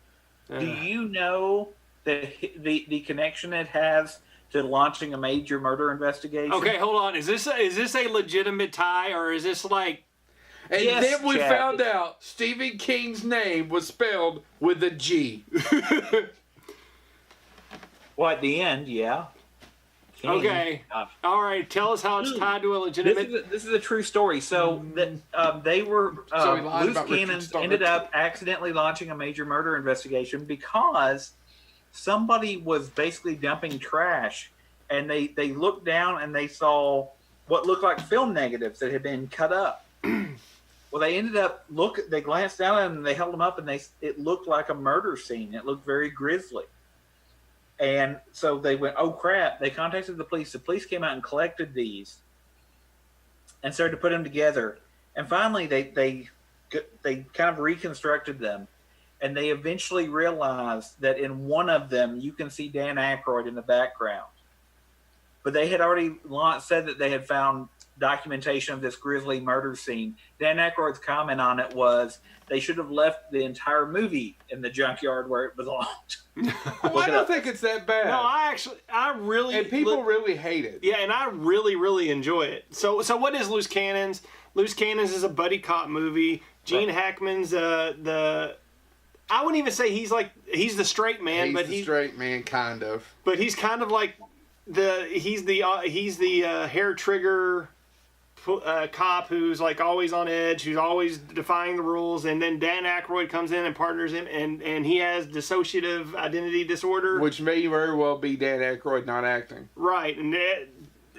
[SPEAKER 3] Do you know the connection it has to launching a major murder investigation?
[SPEAKER 2] Okay, hold on. Is this a legitimate tie, or is this like...
[SPEAKER 1] And
[SPEAKER 3] Yes,
[SPEAKER 1] then we
[SPEAKER 3] Chad.
[SPEAKER 1] found out Stephen King's name was spelled with a G.
[SPEAKER 3] Well, at the end, yeah. King.
[SPEAKER 2] Okay.
[SPEAKER 3] Gosh.
[SPEAKER 2] All right, tell us how it's tied to a legitimate...
[SPEAKER 3] This is a true story. So that they were
[SPEAKER 1] So he lied
[SPEAKER 3] Loose
[SPEAKER 1] about Richard
[SPEAKER 3] Cannons
[SPEAKER 1] Stark.
[SPEAKER 3] ended up accidentally launching a major murder investigation because somebody was basically dumping trash, and they looked down and they saw what looked like film negatives that had been cut up. Well, they ended up they glanced down at them and they held them up, and it looked like a murder scene. It looked very grisly. And so they went, oh crap. They contacted the police. The police came out and collected these and started to put them together. And finally, they kind of reconstructed them. And they eventually realized that in one of them, you can see Dan Aykroyd in the background. But they had already said that they had found documentation of this grisly murder scene. Dan Aykroyd's comment on it was, they should have left the entire movie in the junkyard where it belonged.
[SPEAKER 1] Well, I don't think it's that bad.
[SPEAKER 2] No, I really...
[SPEAKER 1] and people really hate it.
[SPEAKER 2] Yeah, and I really, really enjoy it. So what is Loose Cannons? Loose Cannons is a buddy cop movie. Gene Hackman's the... I wouldn't even say he's the straight man,
[SPEAKER 1] He's
[SPEAKER 2] but
[SPEAKER 1] the straight man, kind of.
[SPEAKER 2] But he's kind of like he's the hair trigger cop who's like always on edge, who's always defying the rules, and then Dan Aykroyd comes in and partners him, and he has dissociative identity disorder,
[SPEAKER 1] Which may very well be Dan Aykroyd not acting.
[SPEAKER 2] right? And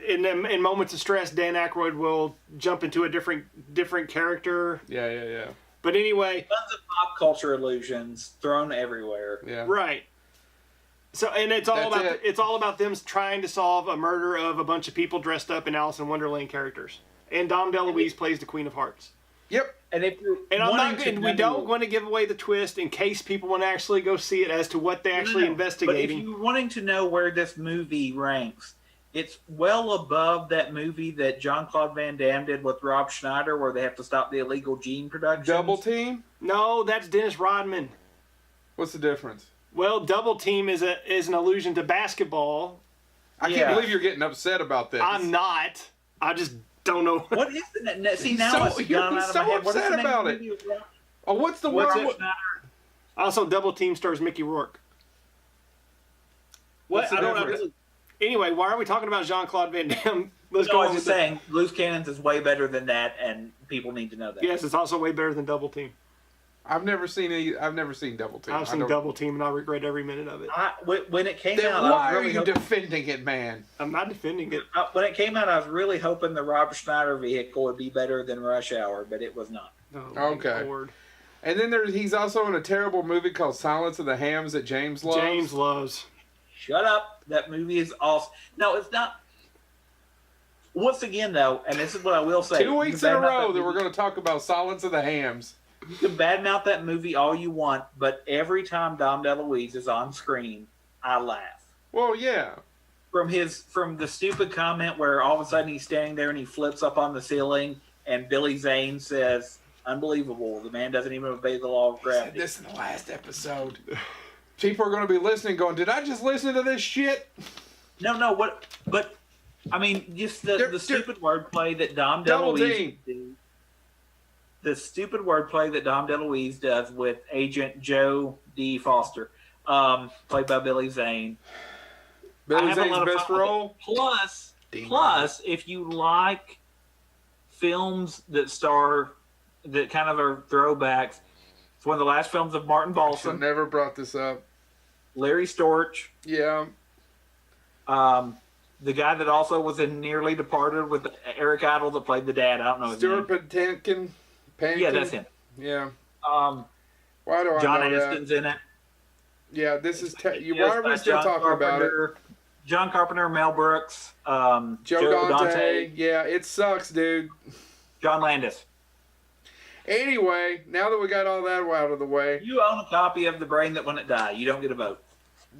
[SPEAKER 2] in moments of stress, Dan Aykroyd will jump into a different character.
[SPEAKER 1] Yeah.
[SPEAKER 2] But anyway,
[SPEAKER 3] Tons of pop culture illusions thrown everywhere.
[SPEAKER 1] Yeah.
[SPEAKER 2] right. So and it's all about them trying to solve a murder of a bunch of people dressed up in Alice in Wonderland characters. And Dom DeLuise plays the Queen of Hearts.
[SPEAKER 1] Yep.
[SPEAKER 3] And if you're
[SPEAKER 2] And I'm not
[SPEAKER 3] wanting to
[SPEAKER 2] we
[SPEAKER 3] know-
[SPEAKER 2] don't want to give away the twist in case people want to actually go see it as to what they actually
[SPEAKER 3] No.
[SPEAKER 2] investigating.
[SPEAKER 3] But if you're wanting to know where this movie ranks, it's well above that movie that Jean-Claude Van Damme did with Rob Schneider, where they have to stop the illegal gene production.
[SPEAKER 1] Double Team?
[SPEAKER 2] No, that's Dennis Rodman.
[SPEAKER 1] What's the difference?
[SPEAKER 2] Well, Double Team is an allusion to basketball.
[SPEAKER 1] I
[SPEAKER 3] Yeah.
[SPEAKER 1] can't believe you're getting upset about this.
[SPEAKER 2] I'm not. I just don't know.
[SPEAKER 3] What is the See, now
[SPEAKER 1] So-
[SPEAKER 3] it's
[SPEAKER 1] you're
[SPEAKER 3] gone out of
[SPEAKER 1] so
[SPEAKER 3] my head. What is
[SPEAKER 1] upset
[SPEAKER 3] the name
[SPEAKER 1] about
[SPEAKER 3] of the
[SPEAKER 1] it.
[SPEAKER 3] movie with Rob
[SPEAKER 1] Oh, what's the
[SPEAKER 2] What's
[SPEAKER 1] one?
[SPEAKER 2] it?
[SPEAKER 3] Schneider?
[SPEAKER 2] Also, Double Team stars Mickey Rourke.
[SPEAKER 1] What's the
[SPEAKER 2] I don't
[SPEAKER 1] difference?
[SPEAKER 2] know. Anyway, why are we talking about Jean-Claude Van Damme? Let's
[SPEAKER 3] No,
[SPEAKER 2] go
[SPEAKER 3] I
[SPEAKER 2] on
[SPEAKER 3] was
[SPEAKER 2] with
[SPEAKER 3] just saying, Loose Cannons is way better than that, and people need to know that.
[SPEAKER 2] Yes, it's also way better than Double Team.
[SPEAKER 1] I've never seen Double Team.
[SPEAKER 2] I've seen Double Team, and I regret every minute of it.
[SPEAKER 3] When it came
[SPEAKER 1] Then
[SPEAKER 3] out,
[SPEAKER 1] why
[SPEAKER 3] I
[SPEAKER 1] are
[SPEAKER 3] was really
[SPEAKER 1] you
[SPEAKER 3] hoping,
[SPEAKER 1] defending it, man?
[SPEAKER 2] I'm not defending it.
[SPEAKER 3] when it came out, I was really hoping the Rob Schneider vehicle would be better than Rush Hour, but it was not.
[SPEAKER 2] Oh,
[SPEAKER 1] Okay.
[SPEAKER 2] my Lord.
[SPEAKER 1] And then he's also in a terrible movie called Silence of the Hams that James loves.
[SPEAKER 2] James loves.
[SPEAKER 3] Shut up. That movie is awesome. No, it's not. Once again, though, and this is what I will say.
[SPEAKER 1] 2 weeks in a row that we're going to talk about Silence of the Hams.
[SPEAKER 3] You can badmouth that movie all you want, but every time Dom DeLuise is on screen, I laugh.
[SPEAKER 1] Well, yeah.
[SPEAKER 3] From the stupid comment where all of a sudden he's standing there and he flips up on the ceiling, and Billy Zane says, "Unbelievable! The man doesn't even obey the law of
[SPEAKER 1] I said
[SPEAKER 3] gravity."
[SPEAKER 1] this in the last episode. People are going to be listening going, did I just listen to this shit?
[SPEAKER 3] No, what? But I mean, just the stupid wordplay that Dom
[SPEAKER 1] Double
[SPEAKER 3] DeLuise do. The stupid wordplay that Dom DeLuise does with Agent Joe D. Foster. played by Billy Zane.
[SPEAKER 1] Billy Zane's best role.
[SPEAKER 3] Plus, if you like films that kind of are throwbacks, it's one of the last films of Martin
[SPEAKER 1] I
[SPEAKER 3] Balsam.
[SPEAKER 1] never brought this up.
[SPEAKER 3] Larry Storch.
[SPEAKER 1] Yeah.
[SPEAKER 3] The guy that also was in Nearly Departed with Eric Idle that played the dad. I don't know his
[SPEAKER 1] Stuart
[SPEAKER 3] name.
[SPEAKER 1] Pankin.
[SPEAKER 3] Yeah, that's him.
[SPEAKER 1] Yeah.
[SPEAKER 3] John
[SPEAKER 1] Why do I know
[SPEAKER 3] Aniston's
[SPEAKER 1] that?
[SPEAKER 3] in it.
[SPEAKER 1] Yeah, this is... why are we still talking about it?
[SPEAKER 3] John Carpenter, Mel Brooks,
[SPEAKER 1] Joe Dante. Yeah, it sucks, dude.
[SPEAKER 3] John Landis.
[SPEAKER 1] Anyway, now that we got all that out of the way...
[SPEAKER 3] You own a copy of The Brain That Wouldn't Die. You don't get a vote.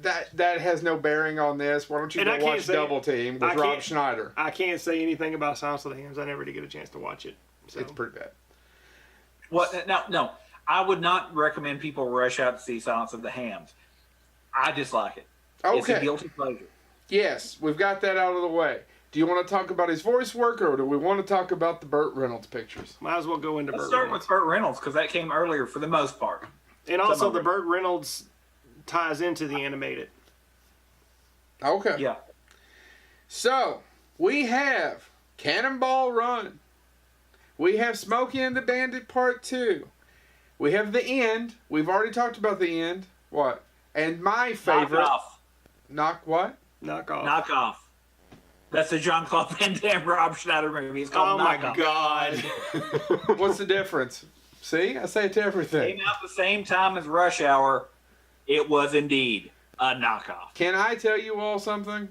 [SPEAKER 1] That has no bearing on this. Why don't you go watch Double Team with Rob Schneider?
[SPEAKER 2] I can't say anything about Silence of the Hams. I never did get a chance to watch it. So.
[SPEAKER 1] It's pretty bad.
[SPEAKER 3] Well, no. I would not recommend people rush out to see Silence of the Hams. I dislike it.
[SPEAKER 1] Okay.
[SPEAKER 3] It's a guilty pleasure.
[SPEAKER 1] Yes, we've got that out of the way. Do you want to talk about his voice work, or do we want to talk about the Burt Reynolds pictures?
[SPEAKER 2] Might as well go into
[SPEAKER 3] Let's
[SPEAKER 2] Burt
[SPEAKER 3] start
[SPEAKER 2] Reynolds.
[SPEAKER 3] with Burt Reynolds, because that came earlier for the most part.
[SPEAKER 2] And also, the Burt Reynolds ties into the animated.
[SPEAKER 1] Okay.
[SPEAKER 3] Yeah.
[SPEAKER 1] So, we have Cannonball Run. We have Smokey and the Bandit Part 2. We have The End. We've already talked about The End. What? And my favorite...
[SPEAKER 3] Knock Off.
[SPEAKER 1] Knock what?
[SPEAKER 2] Knock Off.
[SPEAKER 3] Knock Off. That's the Jean-Claude Van Damme Rob Schneider movie. It's called Knock Off.
[SPEAKER 2] Oh my God.
[SPEAKER 1] What's the difference? See? I say it to everything.
[SPEAKER 3] Came out the same time as Rush Hour. It was indeed a knockoff.
[SPEAKER 1] Can I tell you all something?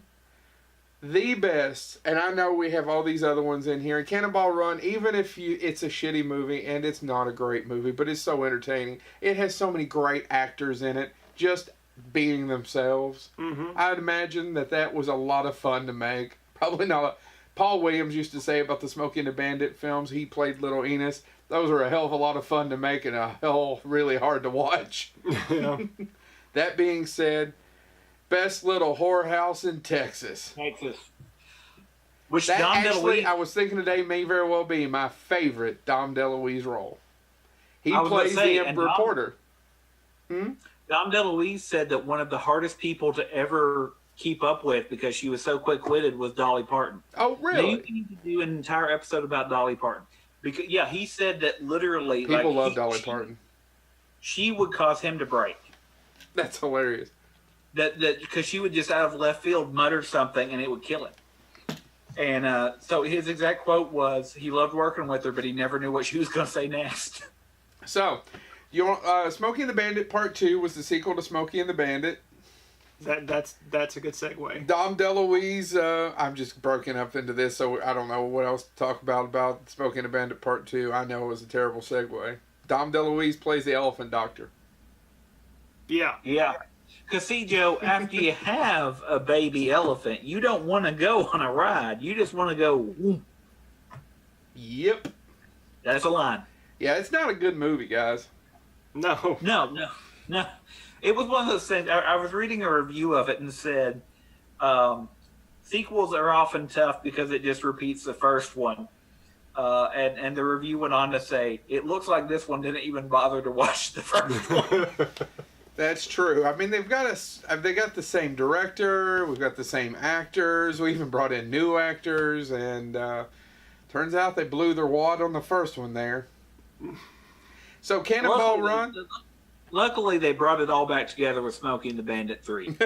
[SPEAKER 1] The best, and I know we have all these other ones in here, and Cannonball Run, even if it's a shitty movie, and it's not a great movie, but it's so entertaining. It has so many great actors in it, just being themselves.
[SPEAKER 2] Mm-hmm.
[SPEAKER 1] I'd imagine that was a lot of fun to make. Probably not. Paul Williams used to say about the Smokey and the Bandit films, he played Little Enos. Those are a hell of a lot of fun to make and a hell really hard to watch.
[SPEAKER 2] Yeah.
[SPEAKER 1] That being said, best little whorehouse in Texas.
[SPEAKER 3] Which
[SPEAKER 1] That
[SPEAKER 3] Dom
[SPEAKER 1] actually,
[SPEAKER 3] DeLuise,
[SPEAKER 1] I was thinking today, may very well be my favorite Dom DeLuise role. He
[SPEAKER 3] I was
[SPEAKER 1] plays
[SPEAKER 3] gonna say,
[SPEAKER 1] the
[SPEAKER 3] and
[SPEAKER 1] reporter.
[SPEAKER 3] Dom DeLuise said that one of the hardest people to ever keep up with because she was so quick-witted was Dolly Parton.
[SPEAKER 1] Oh,
[SPEAKER 3] Now,
[SPEAKER 1] really?
[SPEAKER 3] you need to do an entire episode about Dolly Parton. Because he said that literally...
[SPEAKER 1] People love Dolly Parton.
[SPEAKER 3] She would cause him to break.
[SPEAKER 1] That's hilarious.
[SPEAKER 3] That because she would just out of left field mutter something and it would kill him. And so his exact quote was, he loved working with her, but he never knew what she was going to say next.
[SPEAKER 1] So, Smokey and the Bandit Part 2 was the sequel to Smokey and the Bandit.
[SPEAKER 2] That's a good segue.
[SPEAKER 1] Dom DeLuise, I'm just broken up into this, so I don't know what else to talk about Smokey and the Bandit Part 2. I know it was a terrible segue. Dom DeLuise plays the elephant doctor.
[SPEAKER 2] Yeah.
[SPEAKER 3] Yeah. Because, see, Joe, after you have a baby elephant, you don't want to go on a ride. You just want to go, whoop.
[SPEAKER 1] Yep.
[SPEAKER 3] That's a line.
[SPEAKER 1] Yeah, it's not a good movie, guys.
[SPEAKER 2] No.
[SPEAKER 3] No. It was one of those things. I was reading a review of it and said, sequels are often tough because it just repeats the first one. And the review went on to say, it looks like this one didn't even bother to watch the first one.
[SPEAKER 1] That's true. I mean, they got the same director. We've got the same actors. We even brought in new actors, and turns out they blew their wad on the first one there. So, Cannonball Run.
[SPEAKER 3] Luckily, they brought it all back together with Smokey and the Bandit 3.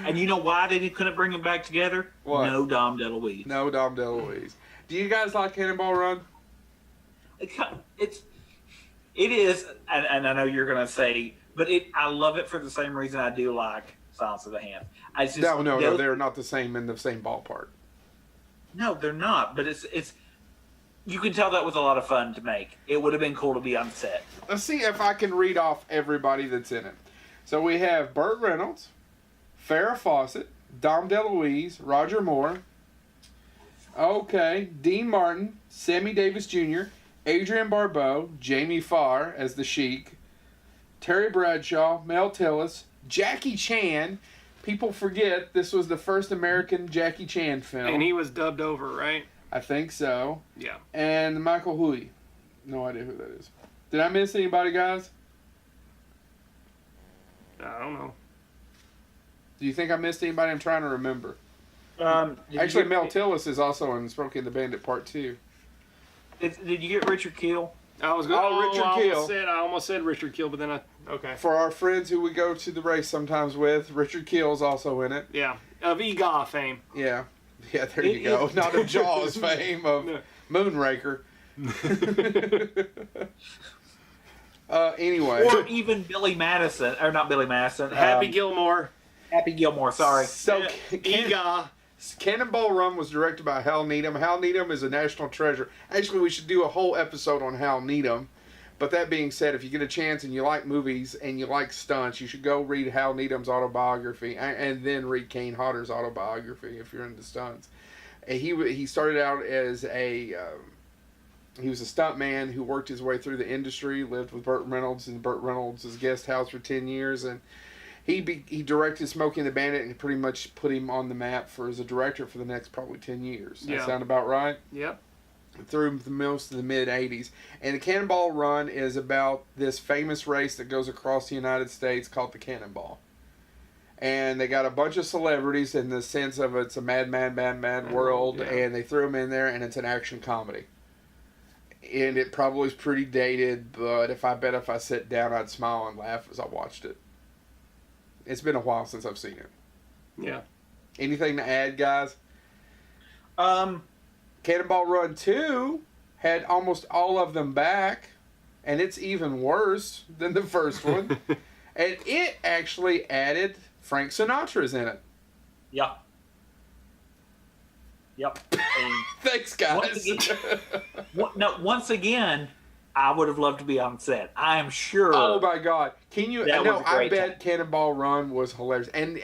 [SPEAKER 3] And you know why they couldn't bring them back together?
[SPEAKER 1] What?
[SPEAKER 3] No Dom DeLuise.
[SPEAKER 1] No Dom DeLuise. Do you guys like Cannonball Run?
[SPEAKER 3] It is, and I know you're going to say, but I love it for the same reason I do like Silence of the Hams.
[SPEAKER 1] No, they're not the same in the same ballpark.
[SPEAKER 3] No, they're not, but it's you can tell that was a lot of fun to make. It would have been cool to be on set.
[SPEAKER 1] Let's see if I can read off everybody that's in it. So we have Burt Reynolds, Farrah Fawcett, Dom DeLuise, Roger Moore, Dean Martin, Sammy Davis Jr., Adrienne Barbeau, Jamie Farr as the Sheik, Terry Bradshaw, Mel Tillis, Jackie Chan. People forget this was the first American Jackie Chan film.
[SPEAKER 2] And he was dubbed over, right?
[SPEAKER 1] I think so.
[SPEAKER 2] Yeah.
[SPEAKER 1] And Michael Huey. No idea who that is. Did I miss anybody, guys?
[SPEAKER 2] I don't know.
[SPEAKER 1] Do you think I missed anybody? I'm trying to remember.
[SPEAKER 3] Actually,
[SPEAKER 1] Mel Tillis is also in Smokey and the Bandit Part 2.
[SPEAKER 3] Did you get Richard Kiel?
[SPEAKER 2] I was going.
[SPEAKER 1] Oh, Richard Kiel.
[SPEAKER 2] I almost said Richard Kiel, but then okay.
[SPEAKER 1] For our friends who we go to the race sometimes with, Richard Kiel's also in it.
[SPEAKER 2] Yeah, of EGA fame.
[SPEAKER 1] Yeah, there you go. Not of Jaws fame, of Moonraker. Anyway.
[SPEAKER 3] Or even Billy Madison, or not Billy Madison.
[SPEAKER 2] Happy Gilmore.
[SPEAKER 3] Happy Gilmore, sorry.
[SPEAKER 1] So,
[SPEAKER 2] EGA.
[SPEAKER 1] Cannonball Run was directed by Hal Needham. Hal Needham is a national treasure. Actually, we should do a whole episode on Hal Needham. But that being said, if you get a chance and you like movies and you like stunts, you should go read Hal Needham's autobiography and then read Kane Hodder's autobiography if you're into stunts. And he started out as he was a stuntman who worked his way through the industry, lived with Burt Reynolds in Burt Reynolds' guest house for 10 years, and he directed Smokey and the Bandit and pretty much put him on the map as a director for the next probably 10 years. That sound about right?
[SPEAKER 2] Yep.
[SPEAKER 1] Through most of the mid-'80s. And the Cannonball Run is about this famous race that goes across the United States called the Cannonball. And they got a bunch of celebrities in the sense of it's a mad world, and they threw them in there, and it's an action comedy. And it probably is pretty dated, but if I sit down, I'd smile and laugh as I watched it. It's been a while since I've seen it.
[SPEAKER 2] Yeah.
[SPEAKER 1] Anything to add, guys? Cannonball Run 2 had almost all of them back, and it's even worse than the first one. And it actually added Frank Sinatra's in it.
[SPEAKER 3] Yep.
[SPEAKER 1] Thanks, guys.
[SPEAKER 3] Once again, I would have loved to be on set. I am sure.
[SPEAKER 1] Oh my God! Can you?
[SPEAKER 3] No,
[SPEAKER 1] I bet Cannonball Run was hilarious. And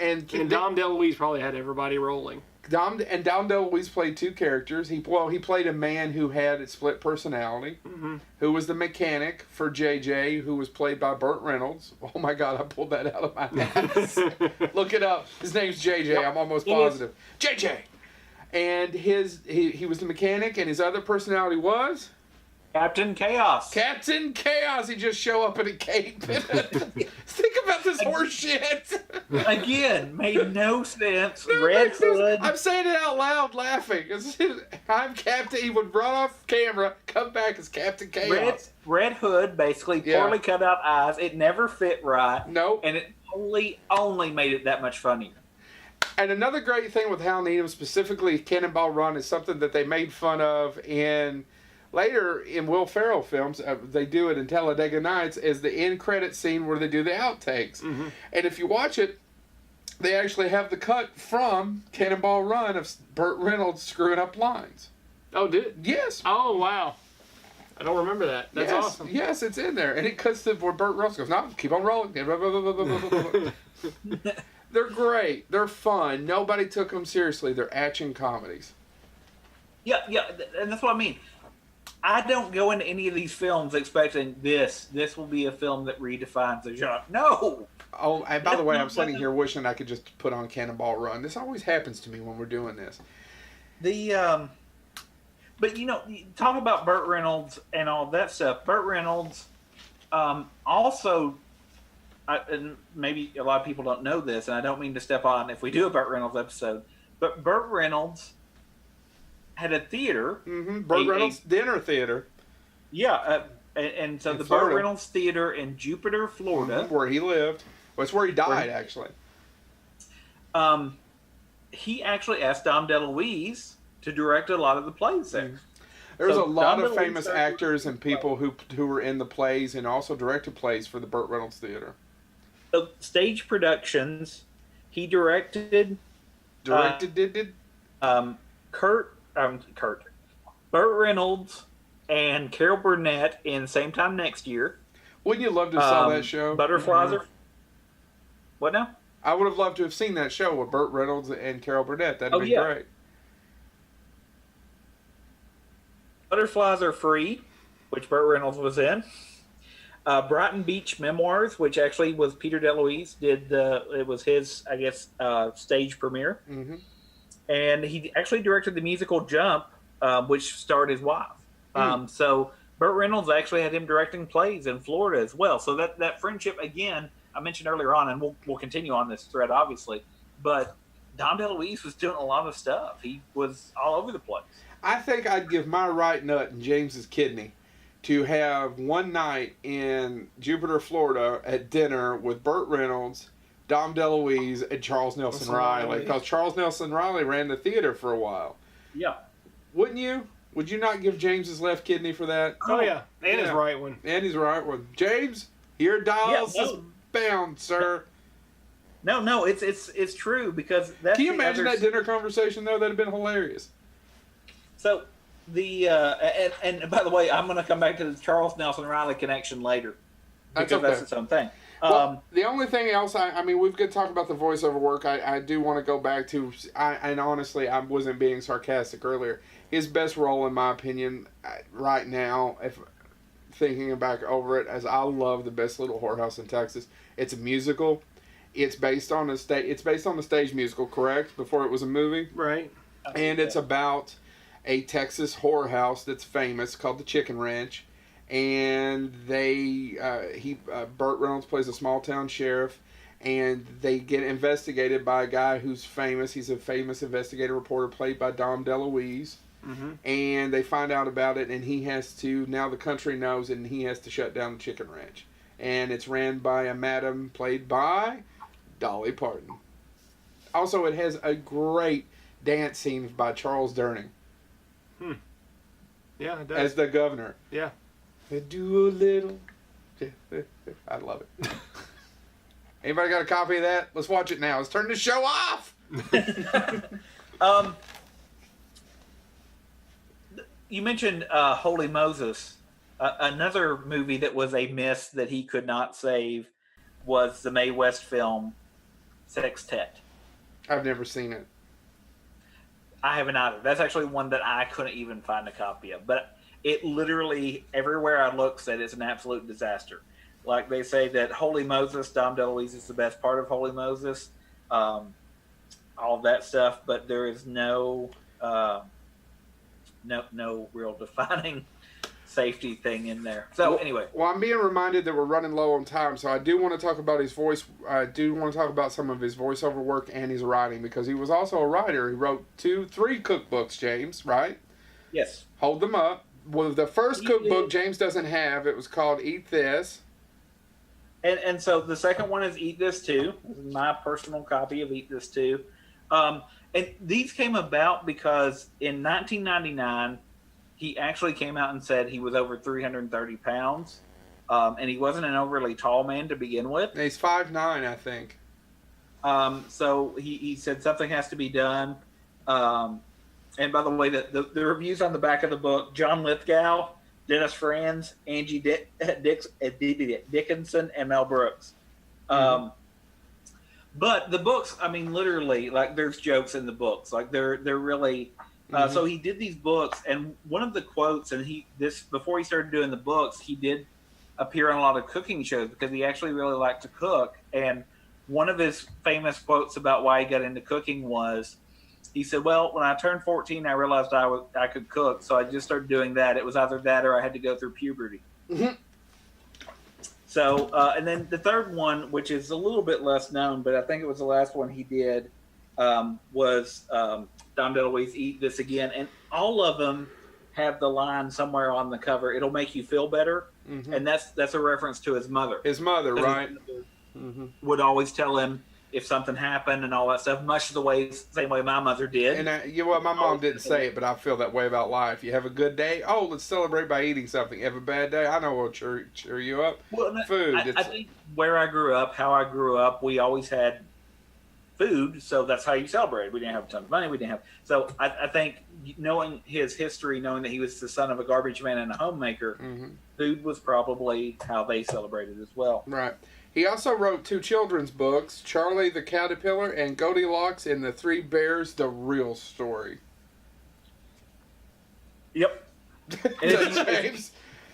[SPEAKER 2] Dom DeLuise probably had everybody rolling.
[SPEAKER 1] Dom DeLuise played two characters. He played a man who had a split personality, who was the mechanic for JJ, who was played by Burt Reynolds. Oh my God! I pulled that out of my ass. Look it up. His name's JJ. Yep. I'm almost positive. JJ. And he was the mechanic, and his other personality was
[SPEAKER 3] Captain Chaos.
[SPEAKER 1] Captain Chaos. He just show up in a cape. Think about this horse shit.
[SPEAKER 3] Again, made no sense. Red Hood.
[SPEAKER 1] I'm saying it out loud, laughing. I'm Captain. He would run off camera, come back as Captain Chaos.
[SPEAKER 3] Red Hood, basically poorly cut out eyes. It never fit right.
[SPEAKER 1] Nope.
[SPEAKER 3] And it only made it that much funnier.
[SPEAKER 1] And another great thing with Hal Needham, specifically Cannonball Run, is something that they made fun of later in Will Ferrell films. They do it in Talladega Nights as the end credit scene where they do the outtakes. Mm-hmm. And if you watch it, they actually have the cut from Cannonball Run of Burt Reynolds screwing up lines.
[SPEAKER 2] Oh,
[SPEAKER 1] Yes.
[SPEAKER 2] Oh, wow. I don't remember that. That's awesome.
[SPEAKER 1] Yes, it's in there. And it cuts to where Burt Reynolds goes, no, keep on rolling. They're great. They're fun. Nobody took them seriously. They're action comedies.
[SPEAKER 3] Yeah, and that's what I mean. I don't go into any of these films expecting this will be a film that redefines the genre. No!
[SPEAKER 1] Oh, and by the way, I'm sitting here wishing I could just put on Cannonball Run. This always happens to me when we're doing this.
[SPEAKER 3] But talk about Burt Reynolds and all that stuff. Burt Reynolds also... and maybe a lot of people don't know this, and I don't mean to step on if we do a Burt Reynolds episode, but Burt Reynolds had a theater.
[SPEAKER 1] Mm-hmm. Burt Reynolds Dinner Theater.
[SPEAKER 3] Yeah, and so
[SPEAKER 1] in
[SPEAKER 3] the
[SPEAKER 1] Florida.
[SPEAKER 3] Burt Reynolds Theater in Jupiter, Florida.
[SPEAKER 1] Where he lived. Well, it's where he died, actually.
[SPEAKER 3] He actually asked Dom DeLuise to direct a lot of the plays there. Mm-hmm.
[SPEAKER 1] There's a lot of famous actors and people who were in the plays and also directed plays for the Burt Reynolds Theater.
[SPEAKER 3] Stage productions, he directed. Burt Reynolds and Carol Burnett in Same Time Next Year.
[SPEAKER 1] Wouldn't you love to have saw that show?
[SPEAKER 3] Butterflies are... What now?
[SPEAKER 1] I would have loved to have seen that show with Burt Reynolds and Carol Burnett. That'd be great.
[SPEAKER 3] Butterflies Are Free, which Burt Reynolds was in. Brighton Beach Memoirs, which actually was Peter DeLuise it was his, I guess, stage premiere. Mm-hmm. And he actually directed the musical Jump, which starred his wife. So Burt Reynolds actually had him directing plays in Florida as well. So that friendship, again, I mentioned earlier on, and we'll continue on this thread, obviously, but Dom DeLuise was doing a lot of stuff. He was all over the place.
[SPEAKER 1] I think I'd give my right nut and James's kidney to have one night in Jupiter, Florida at dinner with Burt Reynolds, Dom DeLuise, and Charles Nelson Riley. Because Charles Nelson Riley ran the theater for a while.
[SPEAKER 3] Yeah.
[SPEAKER 1] Wouldn't you? Would you not give James his left kidney for that?
[SPEAKER 2] Oh, yeah. And his right one.
[SPEAKER 1] And his right one. James, your dialysis bound, sir.
[SPEAKER 3] No, it's true, because that's
[SPEAKER 1] Can you imagine that dinner conversation, though? That'd have been hilarious.
[SPEAKER 3] So, and by the way, I'm going to come back to the Charles Nelson Riley connection later, because that's its own thing.
[SPEAKER 1] Well, the only thing else, I mean, we've got to talk about the voiceover work. I do want to go back to, and honestly, I wasn't being sarcastic earlier. His best role, in my opinion, right now, if thinking back over it, as I love The Best Little Whorehouse in Texas. It's a musical. It's based on a stage musical, correct? Before it was a movie,
[SPEAKER 2] right?
[SPEAKER 1] And it's about a Texas whorehouse that's famous called the Chicken Ranch. And Burt Reynolds plays a small town sheriff, and they get investigated by a guy who's famous. He's a famous investigative reporter played by Dom DeLuise. Mm-hmm. And they find out about it, and he has to, now the country knows, and he has to shut down the Chicken Ranch. And it's ran by a madam played by Dolly Parton. Also, it has a great dance scene by Charles Durning.
[SPEAKER 2] Yeah, it does.
[SPEAKER 1] As the governor.
[SPEAKER 2] Yeah.
[SPEAKER 1] Do a little. I love it. Anybody got a copy of that? Let's watch it now. Let's turn the show off.
[SPEAKER 3] You mentioned Holy Moses. Another movie that was a miss that he could not save was the Mae West film Sextet.
[SPEAKER 1] I've never seen it.
[SPEAKER 3] I haven't either. That's actually one that I couldn't even find a copy of. But it literally, everywhere I look, said it's an absolute disaster. Like they say that Holy Moses, Dom DeLuise is the best part of Holy Moses. All that stuff. But there is no real defining safety thing in there. So anyway.
[SPEAKER 1] Well, I'm being reminded that we're running low on time, so I do want to talk about his voice. I do want to talk about some of his voiceover work and his writing, because he was also a writer. He wrote 3 cookbooks, James, right?
[SPEAKER 3] Yes.
[SPEAKER 1] Hold them up. Well, the first cookbook James doesn't have. It was called Eat This.
[SPEAKER 3] And so the second one is Eat This Too. This is my personal copy of Eat This Too. And these came about because in 1999, he actually came out and said he was over 330 pounds. And he wasn't an overly tall man to begin with.
[SPEAKER 1] He's 5'9", I think.
[SPEAKER 3] So he said something has to be done. And by the way, the reviews on the back of the book, John Lithgow, Dennis Franz, Angie Dickinson, and Mel Brooks. But the books, I mean, literally, like, there's jokes in the books. Like, they're really... So he did these books, and one of the quotes, and before he started doing the books, he did appear on a lot of cooking shows because he actually really liked to cook. And one of his famous quotes about why he got into cooking was, he said, well, when I turned 14, I realized I could cook, so I just started doing that. It was either that or I had to go through puberty. Mm-hmm. So, and then the third one, which is a little bit less known, but I think it was the last one he did, was Dom DeLuise, Eat This Again. And all of them have the line somewhere on the cover, it'll make you feel better. Mm-hmm. And that's a reference to his mother.
[SPEAKER 1] His mother, right?
[SPEAKER 3] Would always tell him if something happened and all that stuff, much the same way my mother did.
[SPEAKER 1] And my mom didn't say it, but I feel that way about life. You have a good day, let's celebrate by eating something. You have a bad day, I know what'll cheer you up. Well, food.
[SPEAKER 3] I think where I grew up, how I grew up, we always had food, so that's how you celebrated. We didn't have a ton of money. So I think knowing his history, knowing that he was the son of a garbage man and a homemaker, food was probably how they celebrated as well.
[SPEAKER 1] Right. He also wrote 2 children's books, Charlie the Caterpillar and Goldilocks and the 3 Bears, The Real Story.
[SPEAKER 3] Yep.
[SPEAKER 1] James.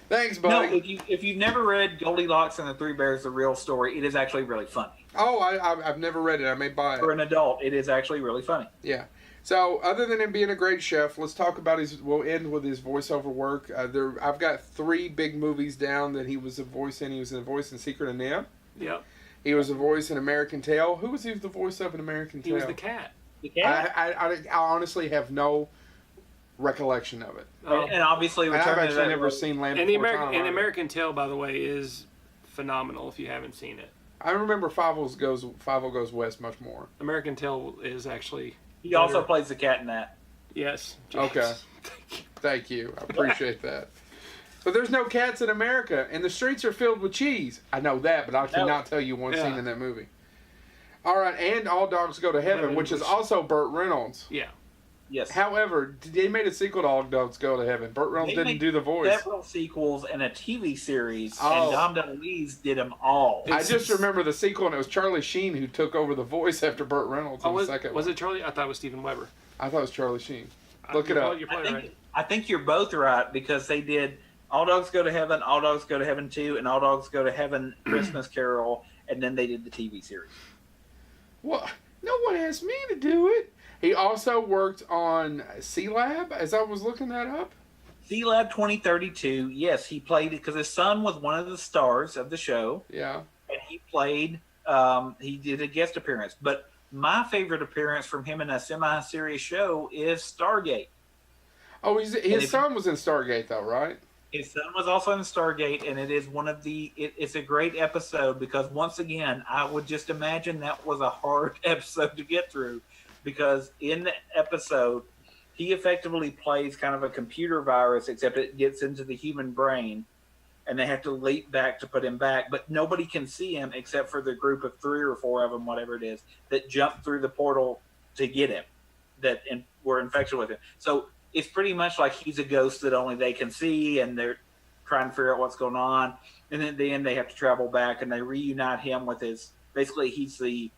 [SPEAKER 1] Thanks, buddy.
[SPEAKER 3] No, if you've never read Goldilocks and the 3 Bears, The Real Story, it is actually really funny.
[SPEAKER 1] Oh, I've never read it. I may buy it.
[SPEAKER 3] For an adult, it is actually really funny.
[SPEAKER 1] Yeah. So, other than him being a great chef, let's talk about we'll end with his voiceover work. I've got 3 big movies down that he was a voice in. He was a voice in Secret of NIMH.
[SPEAKER 2] Yep.
[SPEAKER 1] He was the voice in American Tail. Who was he the voice of in American Tail?
[SPEAKER 2] He was the cat.
[SPEAKER 3] The cat.
[SPEAKER 1] I honestly have no recollection of it.
[SPEAKER 3] And obviously,
[SPEAKER 1] And I've actually never seen Land
[SPEAKER 2] And the
[SPEAKER 1] Before Time.
[SPEAKER 2] American Tail, by the way, is phenomenal if you haven't seen it.
[SPEAKER 1] I remember Five Goes West much more.
[SPEAKER 2] American Tail is actually.
[SPEAKER 3] He also plays the cat in that.
[SPEAKER 2] Yes. James.
[SPEAKER 1] Okay. Thank you. I appreciate that. But there's no cats in America, and the streets are filled with cheese. I know that, but I cannot tell you one scene in that movie. All right, and All Dogs Go to Heaven, which is also Burt Reynolds.
[SPEAKER 2] Yeah.
[SPEAKER 3] Yes.
[SPEAKER 1] However, they made a sequel to All Dogs Go to Heaven. Burt Reynolds didn't do the voice.
[SPEAKER 3] Several sequels and a TV series, and Dom DeLuise did them all.
[SPEAKER 1] I just remember the sequel, and it was Charlie Sheen who took over the voice after Burt Reynolds in the second one.
[SPEAKER 2] Was it Charlie? I thought it was Steven Weber.
[SPEAKER 1] I thought it was Charlie Sheen. Look it up.
[SPEAKER 3] I think you're both right, because they did All Dogs Go to Heaven, All Dogs Go to Heaven 2, and All Dogs Go to Heaven Christmas Carol, and then they did the TV series.
[SPEAKER 1] What? No one asked me to do it. He also worked on C-Lab, as I was looking that up.
[SPEAKER 3] C-Lab 2032, yes, he played it because his son was one of the stars of the show.
[SPEAKER 1] Yeah.
[SPEAKER 3] And he played, he did a guest appearance. But my favorite appearance from him in a semi-serious show is Stargate.
[SPEAKER 1] Oh, his son was in Stargate, though, right?
[SPEAKER 3] His son was also in Stargate, and it is one of it's a great episode because, once again, I would just imagine that was a hard episode to get through, because in the episode, he effectively plays kind of a computer virus, except it gets into the human brain, and they have to leap back to put him back, but nobody can see him except for the group of 3 or 4 of them, whatever it is, that jump through the portal to get him, that were infected with him. So it's pretty much like he's a ghost that only they can see, and they're trying to figure out what's going on. And then at the end, they have to travel back, and they reunite him with basically he's the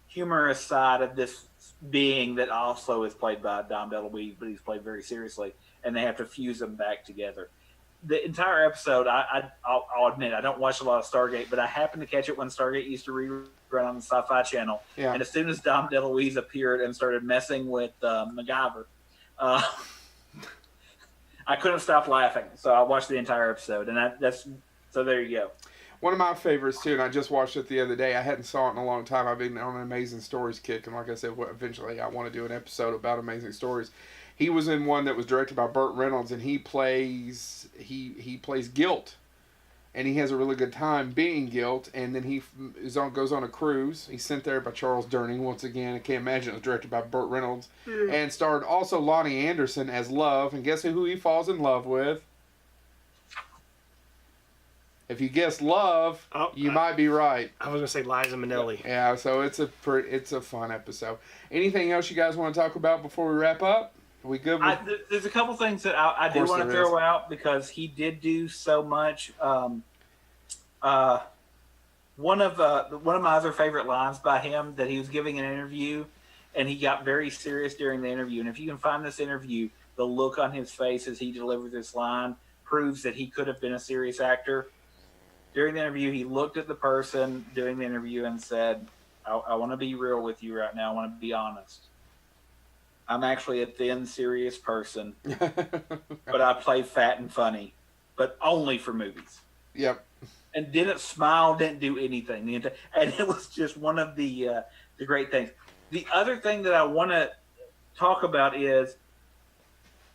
[SPEAKER 3] humorous side of this being that also is played by Dom DeLuise, but he's played very seriously, and they have to fuse them back together. The entire episode, I'll admit, I don't watch a lot of Stargate, but I happened to catch it when Stargate used to rerun on the Sci-Fi Channel. Yeah. And as soon as Dom DeLuise appeared and started messing with MacGyver, I couldn't stop laughing, so I watched the entire episode, and so there you go.
[SPEAKER 1] One of my favorites too, and I just watched it the other day. I hadn't saw it in a long time. I've been on an Amazing Stories kick, and like I said, eventually I want to do an episode about Amazing Stories. He was in one that was directed by Burt Reynolds, and he plays Guilt, and he has a really good time being Guilt. And then he goes on a cruise. He's sent there by Charles Durning once again. I can't imagine it was directed by Burt Reynolds, and starred also Lonnie Anderson as Love. And guess who he falls in love with? If you guess Love, you might be right.
[SPEAKER 2] I was gonna say Liza Minnelli.
[SPEAKER 1] Yeah, so it's a fun episode. Anything else you guys want to talk about before we wrap up? Are we good?
[SPEAKER 3] There's a couple things that I do want to throw out because he did do so much. One of my other favorite lines by him, that he was giving an interview, and he got very serious during the interview. And if you can find this interview, the look on his face as he delivered this line proves that he could have been a serious actor. During the interview, he looked at the person doing the interview and said, I want to be real with you right now. I want to be honest. I'm actually a thin, serious person, but I play fat and funny, but only for movies.
[SPEAKER 1] Yep.
[SPEAKER 3] And didn't smile, didn't do anything. And it was just one of the great things. The other thing that I want to talk about is,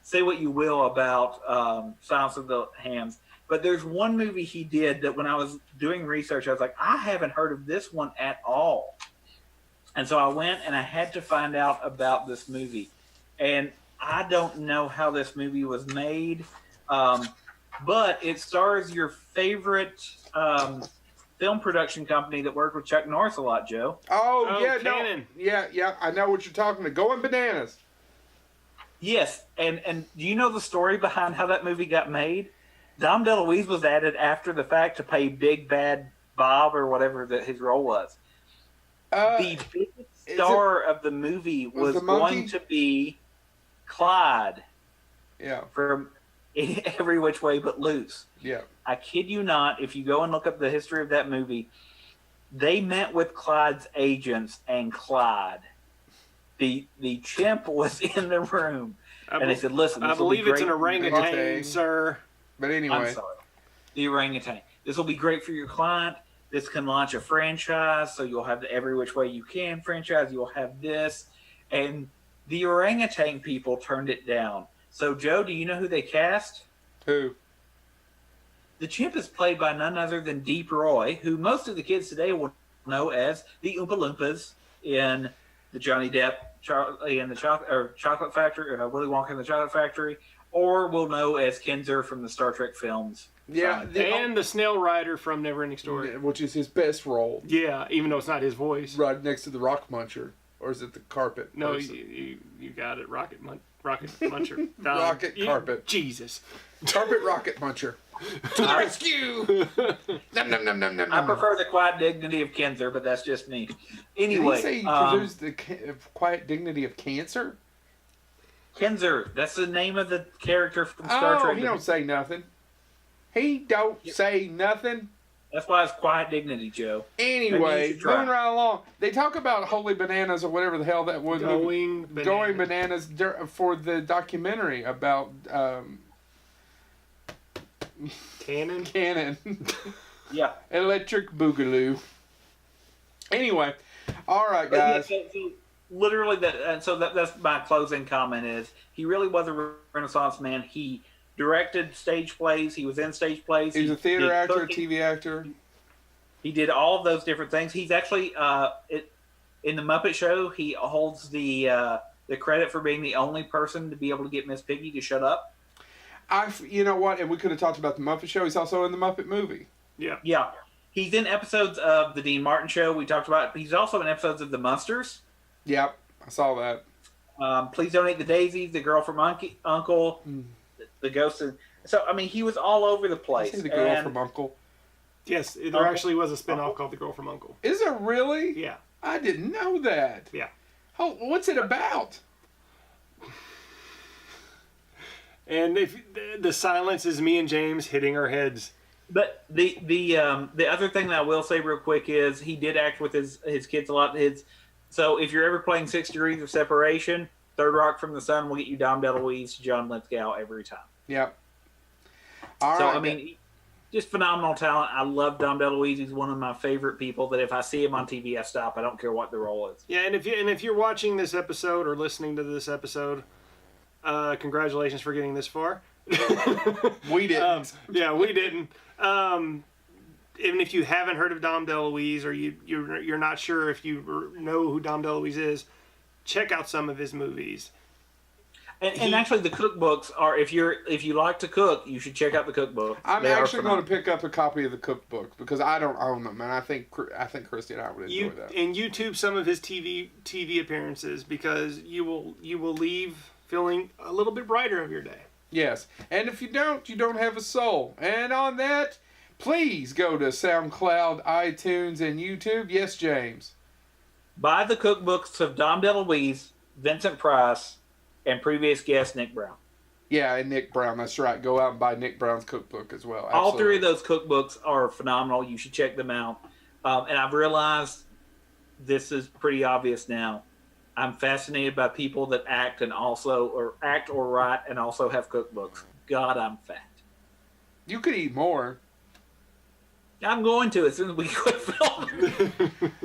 [SPEAKER 3] say what you will about Silence of the Hams, but there's one movie he did that when I was doing research, I was like, I haven't heard of this one at all. And so I went and I had to find out about this movie. And I don't know how this movie was made, but it stars your favorite film production company that worked with Chuck Norris a lot, Joe.
[SPEAKER 1] Oh yeah,
[SPEAKER 2] Cannon.
[SPEAKER 1] No. Yeah, I know what you're talking about. Going Bananas.
[SPEAKER 3] Yes, and do you know the story behind how that movie got made? Dom DeLuise was added after the fact to play Big Bad Bob or whatever his role was. The biggest star of the movie was going to be Clyde.
[SPEAKER 1] Yeah.
[SPEAKER 3] From Every Which Way But Loose.
[SPEAKER 1] Yeah.
[SPEAKER 3] I kid you not, if you go and look up the history of that movie, they met with Clyde's agents and Clyde. The chimp was in the room. And they said, listen,
[SPEAKER 2] I believe it's an orangutan, sir.
[SPEAKER 1] But anyway.
[SPEAKER 3] I'm sorry. The orangutan. This will be great for your client. this can launch a franchise. So you'll have the Every Which Way You Can franchise. You'll have this. And the orangutan people turned it down. So, Joe, do you know who they cast?
[SPEAKER 1] Who?
[SPEAKER 3] The chimp is played by none other than Deep Roy, who most of the kids today will know as the Oompa Loompas in the Johnny Depp in the Chocolate Factory, Willy Wonka in the Chocolate Factory, or will know as Kinzer from the Star Trek films.
[SPEAKER 1] Yeah,
[SPEAKER 2] and the Snail Rider from Neverending Story,
[SPEAKER 1] which is his best role.
[SPEAKER 2] Yeah, even though it's not his voice.
[SPEAKER 1] Right next to the Rock Muncher, or is it the Carpet?
[SPEAKER 2] No, you got it, Rocket Muncher.
[SPEAKER 1] Rocket Carpet.
[SPEAKER 2] Jesus.
[SPEAKER 1] Carpet Rocket Muncher. To the rescue! Nom, nom, nom, nom, nom,
[SPEAKER 3] I prefer the quiet dignity of Kinzer, but that's just me. Anyway,
[SPEAKER 1] did he say he produced the quiet dignity of cancer?
[SPEAKER 3] Kinzer, that's the name of the character from Star Trek.
[SPEAKER 1] He don't say nothing. He don't say nothing.
[SPEAKER 3] That's why it's quiet dignity, Joe.
[SPEAKER 1] Anyway, moving right along. They talk about Holy Bananas or whatever the hell that was. Going Bananas for the documentary about Cannon.
[SPEAKER 3] Yeah.
[SPEAKER 1] Electric Boogaloo. Anyway, all right, guys.
[SPEAKER 3] So literally, that's my closing comment is he really was a Renaissance man. He directed stage plays. He was in stage plays.
[SPEAKER 1] He was a theater actor, TV actor.
[SPEAKER 3] He did all of those different things. He's actually in the Muppet Show. He holds the credit for being the only person to be able to get Miss Piggy to shut up.
[SPEAKER 1] You know what? And we could have talked about the Muppet Show. He's also in the Muppet movie.
[SPEAKER 2] Yeah.
[SPEAKER 3] Yeah. He's in episodes of the Dean Martin Show. We talked about. He's also in episodes of the Munsters.
[SPEAKER 1] Yep, I saw that.
[SPEAKER 3] Please Don't Eat the Daisies. The Girl from Uncle. The Ghost of. So I mean, he was all over the place.
[SPEAKER 1] The Girl from Uncle.
[SPEAKER 2] Yes, there actually was a spinoff called The Girl from Uncle.
[SPEAKER 1] Is there really?
[SPEAKER 2] Yeah.
[SPEAKER 1] I didn't know that.
[SPEAKER 2] Yeah.
[SPEAKER 1] Oh, what's it about?
[SPEAKER 2] And if the silence is me and James hitting our heads.
[SPEAKER 3] But the other thing that I will say real quick is he did act with his kids a lot. So if you're ever playing 6 Degrees of Separation, Third Rock from the Sun will get you Dom DeLuise, John Lithgow every time.
[SPEAKER 1] Yep. All
[SPEAKER 3] so
[SPEAKER 1] right.
[SPEAKER 3] I mean, just phenomenal talent. I love Dom DeLuise. He's one of my favorite people. That if I see him on TV, I stop. I don't care what the role is.
[SPEAKER 2] Yeah, and if you're watching this episode or listening to this episode, congratulations for getting this far.
[SPEAKER 1] We didn't.
[SPEAKER 2] Yeah, we didn't. Even if you haven't heard of Dom DeLuise or you're not sure if you know who Dom DeLuise is, check out some of his movies.
[SPEAKER 3] And actually, the cookbooks are if you like to cook, you should check out the cookbook.
[SPEAKER 1] I'm actually going to pick up a copy of the cookbook because I don't own them, and I think Christy and I would enjoy that.
[SPEAKER 2] And YouTube some of his TV appearances because you will leave feeling a little bit brighter of your day.
[SPEAKER 1] Yes, and if you don't have a soul. And on that, please go to SoundCloud, iTunes, and YouTube. Yes, James.
[SPEAKER 3] Buy the cookbooks of Dom DeLuise, Vincent Price, and previous guest Nick Brown.
[SPEAKER 1] Yeah, and Nick Brown. That's right. Go out and buy Nick Brown's cookbook as well.
[SPEAKER 3] Absolutely. All 3 of those cookbooks are phenomenal. You should check them out. And I've realized this is pretty obvious now. I'm fascinated by people that act or write and also have cookbooks. God, I'm fat.
[SPEAKER 1] You could eat more.
[SPEAKER 3] I'm going to as soon as we quit filming.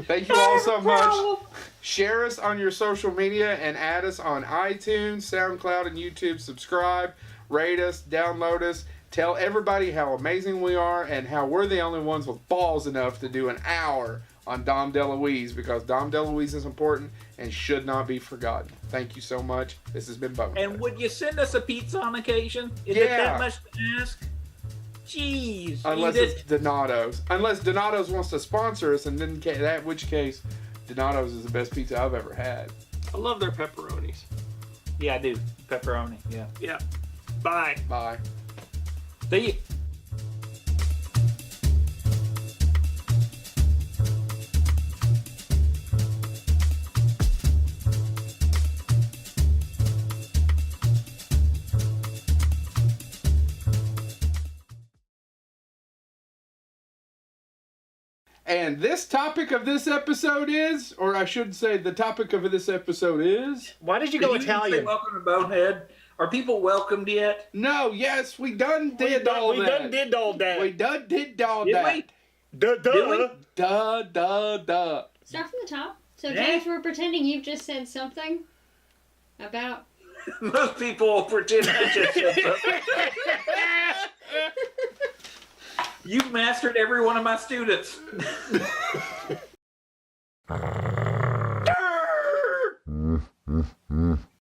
[SPEAKER 1] Thank you all so much. Share us on your social media and add us on iTunes, SoundCloud, and YouTube. Subscribe, rate us, download us. Tell everybody how amazing we are and how we're the only ones with balls enough to do an hour on Dom DeLuise because Dom DeLuise is important and should not be forgotten. Thank you so much. This has been Bonehead.
[SPEAKER 3] And would you send us a pizza on occasion? Is it that much to ask? Jeez.
[SPEAKER 1] Unless it's Donato's. Unless Donato's wants to sponsor us, and then in which case, Donato's is the best pizza I've ever had.
[SPEAKER 2] I love their pepperonis.
[SPEAKER 3] Yeah, I do. Pepperoni. Yeah.
[SPEAKER 2] Yeah. Bye.
[SPEAKER 1] Bye.
[SPEAKER 3] See you.
[SPEAKER 1] And this topic of this episode is, or I should say the topic of this episode is...
[SPEAKER 2] Why did you go Italian?
[SPEAKER 3] Say welcome to Bonehead. Are people welcomed yet?
[SPEAKER 1] No, yes, we done did all that.
[SPEAKER 2] We done did all that.
[SPEAKER 1] We done did all
[SPEAKER 3] Did
[SPEAKER 1] that.
[SPEAKER 3] we?
[SPEAKER 2] Duh.
[SPEAKER 1] Duh.
[SPEAKER 4] Start from the top. So,
[SPEAKER 3] Yeah.
[SPEAKER 4] James, we're pretending you've just said something about.
[SPEAKER 3] Most people pretend I just said something. You've mastered every one of my students.